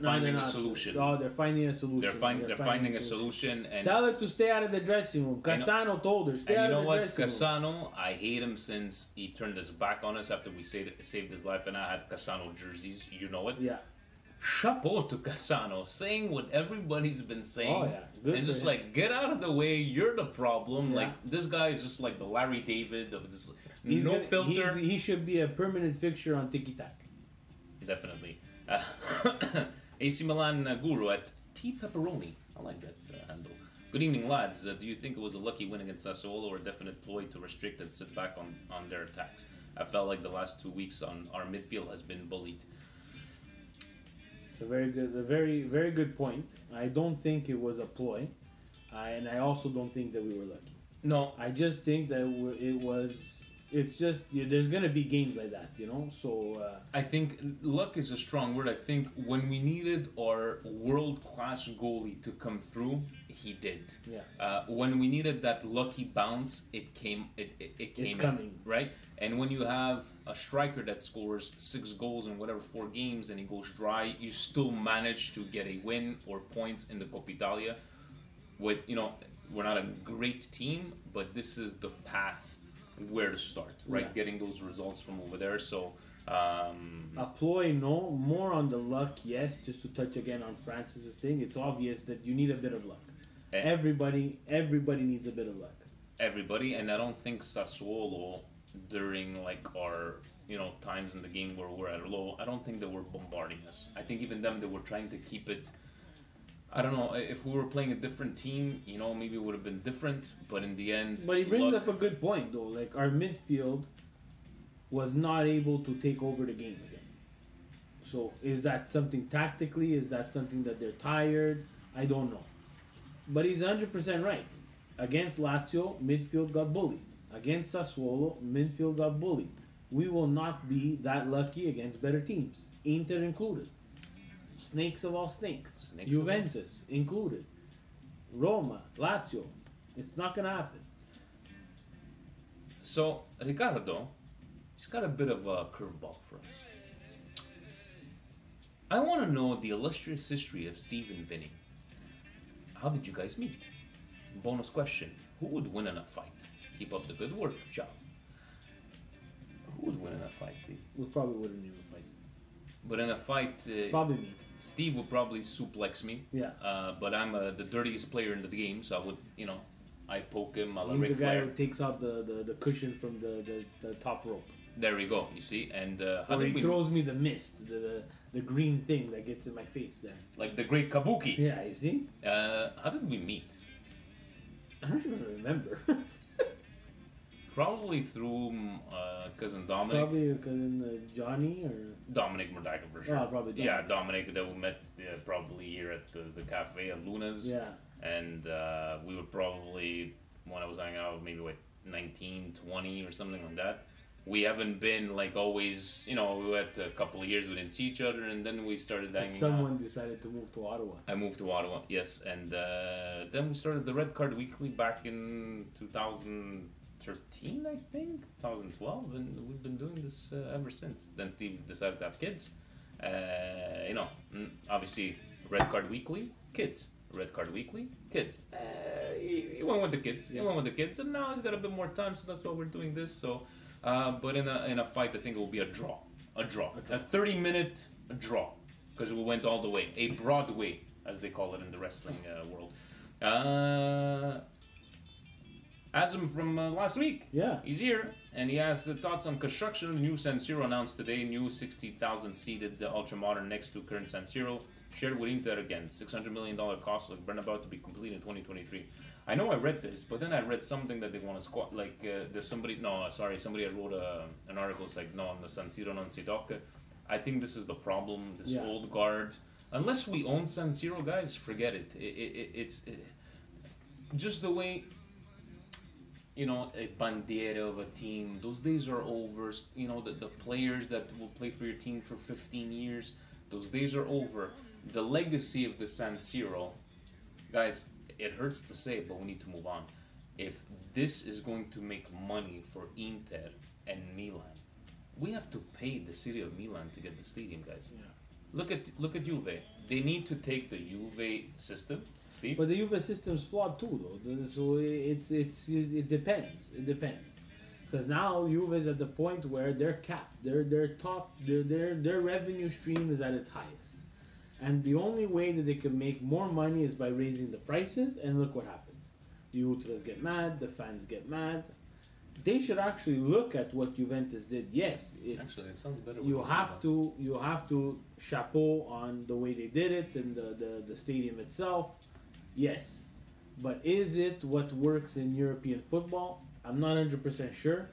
finding a solution. Oh, they're finding a solution. They're finding a solution. And tell her to stay out of the dressing room. Cassano told her, stay out of the dressing room. Cassano, I hate him since he turned his back on us after we saved his life, and I had Cassano jerseys. You know it. Yeah. Chapeau to Cassano, saying what everybody's been saying. Oh, yeah. Good and just him. like, get out of the way, you're the problem. Yeah. Like, this guy is just like the Larry David of this. Filter. He should be a permanent fixture on Tiki Tak. Definitely. AC Milan Guru at T Pepperoni. I like that handle. Good evening, lads. Do you think it was a lucky win against Sassuolo or a definite ploy to restrict and sit back on their attacks? I felt like the last 2 weeks on our midfield has been bullied. It's a very very good point. I don't think it was a ploy, and I also don't think that we were lucky. No, I just think that it was. It's just there's gonna be games like that, you know. So I think luck is a strong word. I think when we needed our world-class goalie to come through, he did. Yeah. When we needed that lucky bounce, it came. It came. It's coming, right? And when you have a striker that scores 6 goals in 4 games and he goes dry, you still manage to get a win or points in the Coppa Italia. With we're not a great team, but this is the path where to start, right? Yeah. Getting those results from over there. So a ploy, no. More on the luck, yes. Just to touch again on Francis's thing, it's obvious that you need a bit of luck. Everybody needs a bit of luck. Everybody, and I don't think Sassuolo during like our times in the game where we're at low, I don't think they were bombarding us. I think even them, they were trying to keep it. I don't know, if we were playing a different team, maybe it would have been different, but in the end... But he brings up a good point, though. Like, our midfield, was not able to take over the game again. So is that something tactically? Is that something that they're tired? I don't know. But he's 100% right. Against Lazio, midfield got bullied. Against Sassuolo, midfield got bullied. We will not be that lucky against better teams, Inter included. Snakes of all snakes. Juventus included. Roma, Lazio. It's not going to happen. So, Ricardo, he's got a bit of a curveball for us. I want to know the illustrious history of Steve and Vinny. How did you guys meet? Bonus question. Who would win in a fight? Keep up the good work, John. Who would win in a fight, Steve? We probably wouldn't even fight. But in a fight... probably me. Steve would probably suplex me. Yeah. But I'm the dirtiest player in the game, so I would, I poke him. He's the guy who takes out the cushion from the top rope. There we go, you see? And or he throws me the mist, the green thing that gets in my face there. Like the great Kabuki. Yeah, you see? How did we meet? I don't even remember. Probably through cousin Dominic. Probably cousin Johnny or... Dominic Murdaka for sure. Oh, probably Dominic. Yeah, Dominic that we met probably here at the cafe at Luna's. Yeah. And we were probably, when I was hanging out, maybe 19, 20 or something like that. We haven't been like always, we had a couple of years we didn't see each other, and then we started hanging Someone decided to move to Ottawa. I moved to Ottawa, yes, and then we started the Red Card Weekly back in 2013, I think, 2012, and we've been doing this ever since. Then Steve decided to have kids. Obviously, Red Card Weekly, kids. Red Card Weekly, kids. He went with the kids. He went with the kids, and now he's got a bit more time, so that's why we're doing this. So. But in a fight, I think it will be a draw. A 30-minute draw. Because we went all the way. A Broadway, as they call it in the wrestling world. Azim from last week. Yeah. He's here. And he has thoughts on construction of the new San Siro announced today. New 60,000 seated ultra-modern next to current San Siro. Shared with Inter again. $600 million cost like Bernabeu to be complete in 2023. I know I read this, but then I read something that they want to squat. Like, there's somebody had wrote an article. It's like, no, the San Siro non si tocca. I think this is the problem. This old guard. Unless we own San Siro, guys, forget it. It's just the way, a bandiera of a team. Those days are over. The players that will play for your team for 15 years. Those days are over. The legacy of the San Siro, guys. It hurts to say, but we need to move on. If this is going to make money for Inter and Milan, we have to pay the city of Milan to get the stadium, guys. Yeah. Look at Juve. They need to take the Juve system. Steve? But the Juve system's flawed too, though. So it depends. It depends. Because now Juve is at the point where they're capped. Their top. Their revenue stream is at its highest. And the only way that they can make more money is by raising the prices, and look what happens. The ultras get mad, the fans get mad. They should actually look at what Juventus did. Yes, actually, it sounds better. You have to chapeau on the way they did it and the stadium itself. Yes, but is it what works in European football? I'm not 100% sure.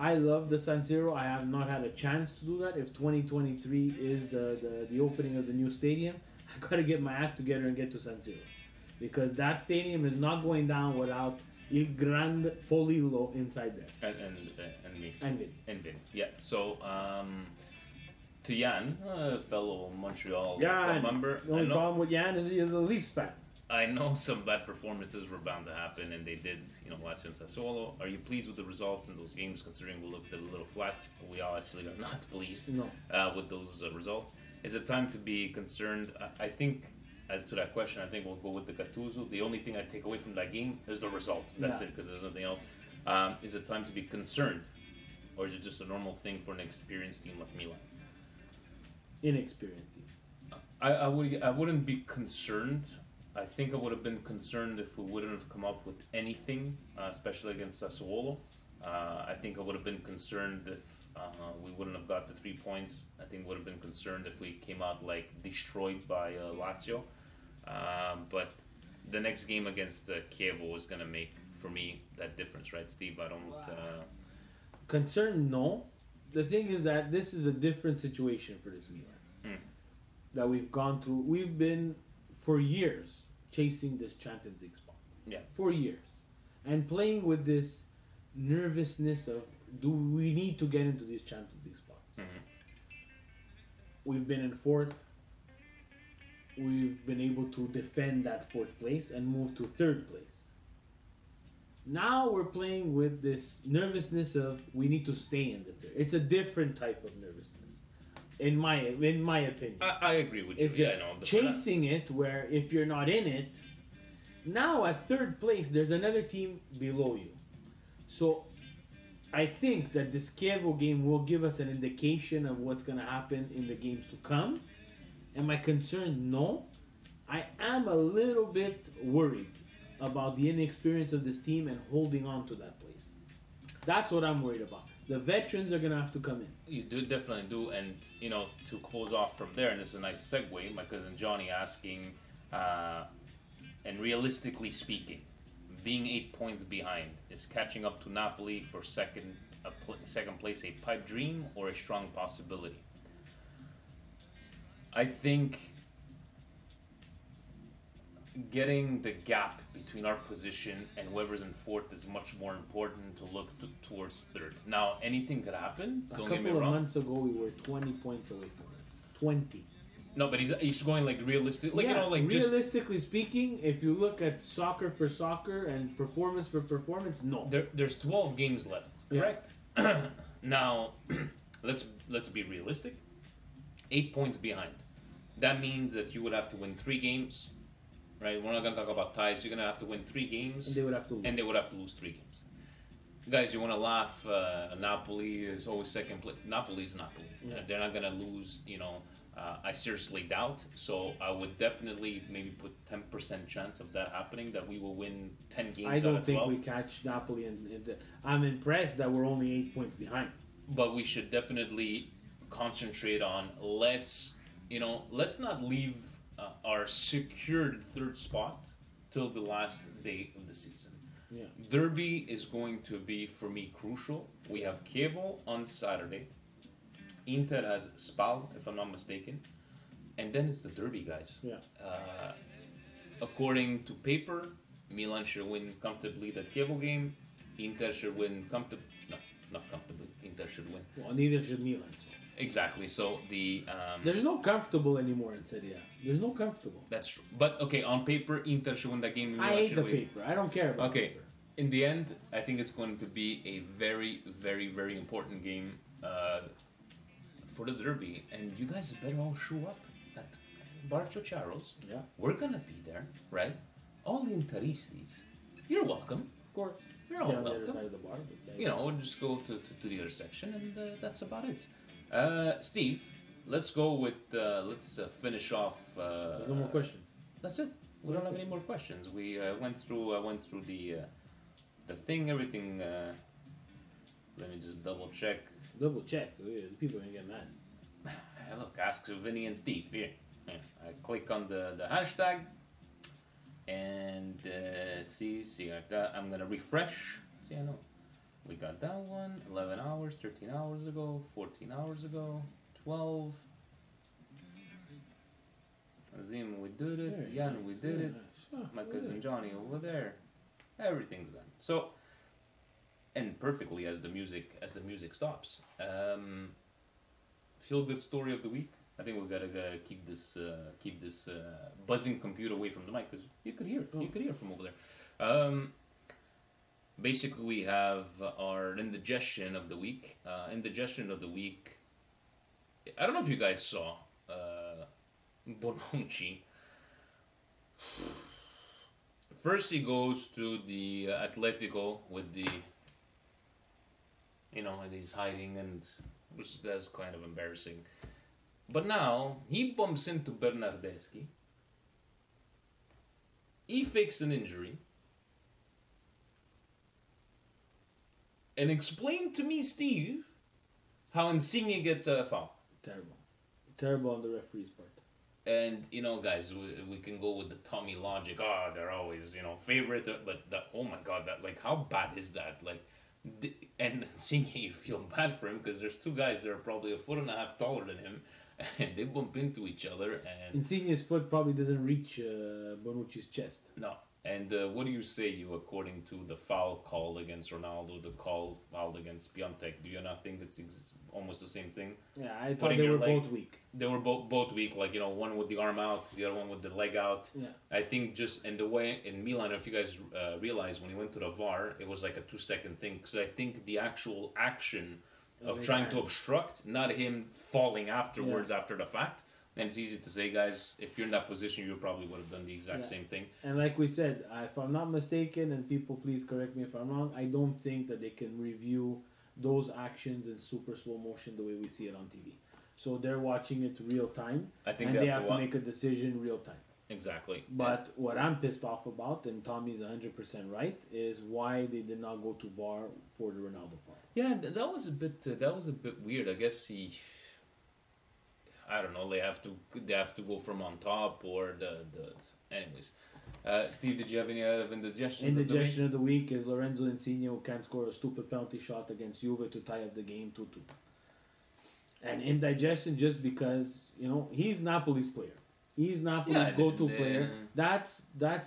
I love the San Siro. I have not had a chance to do that. If 2023 is the opening of the new stadium, I gotta get my act together and get to San Siro, because that stadium is not going down without Il Grande Polillo inside there. And me. And Vin. Yeah. So to Jan, fellow Montreal Jan, member. the only problem with Jan is he is a Leafs fan. I know some bad performances were bound to happen, and they did, Lazio and Sassuolo. Are you pleased with the results in those games, considering we looked a little flat? We obviously are not pleased with those results. Is it time to be concerned? I think, as to that question, I think we'll go with the Gattuso. The only thing I take away from that game is the result. That's it, because there's nothing else. Is it time to be concerned, or is it just a normal thing for an experienced team like Milan? Inexperienced team. I wouldn't be concerned. I think I would have been concerned if we wouldn't have come up with anything, especially against Sassuolo. I think I would have been concerned if we wouldn't have got the 3 points. I think I would have been concerned if we came out destroyed by Lazio. But the next game against Chievo is going to make, for me, that difference, right, Steve? I don't... Concerned, no. the thing is that this is a different situation for this Milan that we've gone through. We've been for years chasing this Champions League spot. Yeah. For years, and playing with this nervousness of do we need to get into these Champions League spots? We've been in fourth. We've been able to defend that fourth place and move to third place. Now we're playing with this nervousness of we need to stay in the third. It's a different type of nervousness, in my opinion. I agree with you. If Yeah, you're I know. chasing it, where if you're not in it, now at third place there's another team below you. So I think that this Kievo game will give us an indication of what's going to happen in the games to come. Am I concerned? No. I am a little bit worried about the inexperience of this team and holding on to that place. That's what I'm worried about. The veterans are going to have to come in. You do definitely do, and to close off from there, and this is a nice segue. My cousin Johnny asking, and realistically speaking, being 8 points behind, is catching up to Napoli for second place a pipe dream or a strong possibility? I think getting the gap between our position and whoever's in fourth is much more important to look towards third. Now, anything could happen. A Don't get me couple of wrong. months ago, we were 20 points away from it. 20. No, but he's going like realistic, like Yeah, just realistically speaking, if you look at soccer for soccer and performance for performance, no. there's 12 games left, Yeah. correct? Now, let's be realistic. 8 points behind. That means that you would have to win 3 games, right? We're not gonna talk about ties. You're gonna have to win 3 games, And they would have to lose. and they would have to lose 3 games. Guys, you want to laugh? Napoli is always second place. Napoli is Napoli. Yeah. They're not gonna lose. I seriously doubt. So I would definitely maybe put 10% chance of that happening. That we will win 10 games. I out don't of think 12. we catch Napoli. I'm impressed that we're only 8 points behind. But we should definitely concentrate on let's not leave our secured third spot till the last day of the season. Yeah. Derby is going to be for me crucial. We have Chievo on Saturday. Inter has Spal, if I'm not mistaken, and then it's the Derby, guys. Yeah. According to paper, Milan should win comfortably that Chievo game. Inter should win comfortably. No, not comfortably. Inter should win. Well, neither should Milan. So. Exactly. So the There's no comfortable anymore in Serie A. There's no comfortable. that's true. But okay, on paper, Inter should win that game. I Milan hate should the win. paper. I don't care about Okay. paper. In the end, I think it's going to be a very, very, very important game for the Derby, and you guys better all show up at Barcio Charos. Yeah. We're gonna be there, right? All the Interistis, you're welcome. Of course. You're Stay all on the other welcome. side of the bar. But We'll just go to the other section, and that's about it. Steve, let's go with let's finish off. There's no more question. That's it. We don't have any more questions. We went through the thing, everything. Let me just double check. Double check. The people are going to get mad. Look, ask Vinny and Steve here. Yeah, I click on the hashtag and see. I'm gonna refresh. See, I know we got that one. 11 hours, 13 hours ago, 14 hours ago, 12. Azim, we did it. Very Jan, nice, we did very it. nice. Oh, My cousin good. Johnny over there. Everything's done. So, and perfectly as the music stops. Feel good story of the week. I think we gotta keep this buzzing computer away from the mic because you could hear from over there. Basically, we have our indigestion of the week. Indigestion of the week. I don't know if you guys saw Bonucci. First, he goes to the Atletico with the, and he's hiding, and which that's kind of embarrassing. But now he bumps into Bernardeschi. He fakes an injury. And explain to me, Steve, how Insigne gets a foul. Terrible. Terrible on the referee's part. And, guys, we can go with the Tommy logic. They're always, favorite. But, oh my God, how bad is that? And seeing you feel bad for him because there's two guys that are probably 1.5 feet taller than him, and they bump into each other. And Insigne's foot probably doesn't reach Bonucci's chest. no. And what do you say, you, according to the foul called against Ronaldo, the call fouled against Piontek? Do you not think it's almost the same thing? Yeah, I thought Putting they your were leg- both weak. They were both weak, like, one with the arm out, the other one with the leg out. Yeah. I think just in the way in Milan, if you guys realize when he went to the VAR, it was like a 2-second thing because I think the actual action of trying to obstruct, not him falling afterwards after the fact. Then it's easy to say, guys, if you're in that position, you probably would have done the exact same thing. And like we said, if I'm not mistaken, and people please correct me if I'm wrong, I don't think that they can review those actions in super slow motion the way we see it on TV. So they're watching it real time, I think and they have to make a decision real time. Exactly. But what I'm pissed off about, and Tommy's 100% right, is why they did not go to VAR for the Ronaldo foul. Yeah, that was a bit weird. I guess I don't know. They have to go from on top or the. Anyways, Steve, did you have any other indigestions? Indigestion of the week is Lorenzo Insigne, who can't score a stupid penalty shot against Juve to tie up the game 2-2. And indigestion just because he's Napoli's player. He's Napoli's go-to player. That's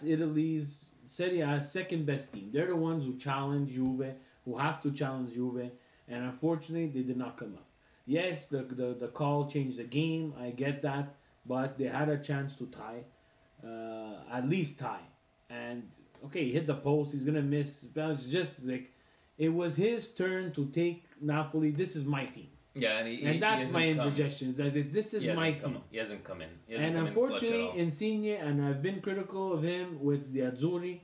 Italy's Serie A's second best team. They're the ones who challenge Juve, who have to challenge Juve, and unfortunately they did not come up. Yes, the call changed the game. I get that, but they had a chance to tie, at least tie. And okay, he hit the post. He's gonna miss. It's just like it was his turn to take Napoli. This is my team. Yeah, and that's my indigestion. This is my team. He hasn't come in. And unfortunately, Insigne, and I've been critical of him with the Azzurri.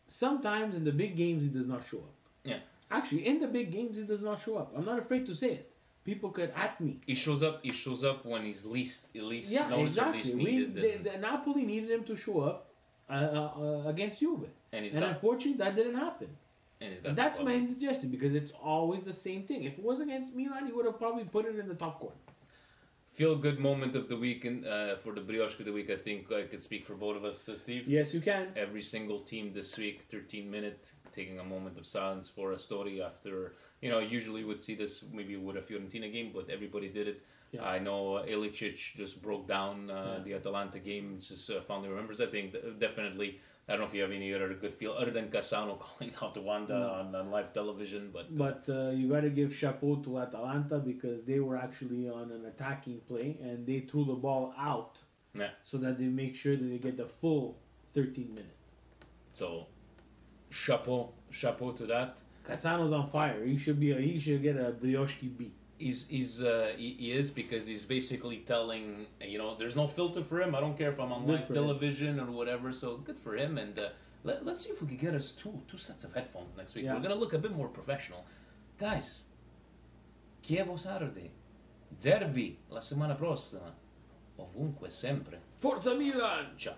Sometimes in the big games he does not show up. Yeah. Actually, in the big games he does not show up. I'm not afraid to say it. People could at me. He shows up when he's least yeah, noticed exactly. or least needed. The Napoli needed him to show up against Juve, and unfortunately that didn't happen. And that's my indigestion because it's always the same thing. If it was against Milan, he would have probably put it in the top corner. Feel good moment of the week and for the Brioche of the week. I think I could speak for both of us, Steve. Yes, you can. Every single team this week, 13-minute, taking a moment of silence for a story after. Usually we would see this maybe with a Fiorentina game, but everybody did it. Yeah. I know Ilicic just broke down the Atalanta game. Just fondly remembers. I think definitely. I don't know if you have any other good feel other than Cassano calling out Wanda on live television, but you got to give chapeau to Atalanta because they were actually on an attacking play and they threw the ball out so that they make sure that they get the full 13 minutes. So, chapeau to that. Cassano's on fire. He should get a Brioche B. He is because he's basically telling there's no filter for him. I don't care if I'm on live television or whatever. So good for him. And let's see if we can get us two sets of headphones next week. Yeah. We're gonna look a bit more professional, guys. Chievo Saturday, derby la settimana prossima, ovunque sempre. Forza Milan! Ciao.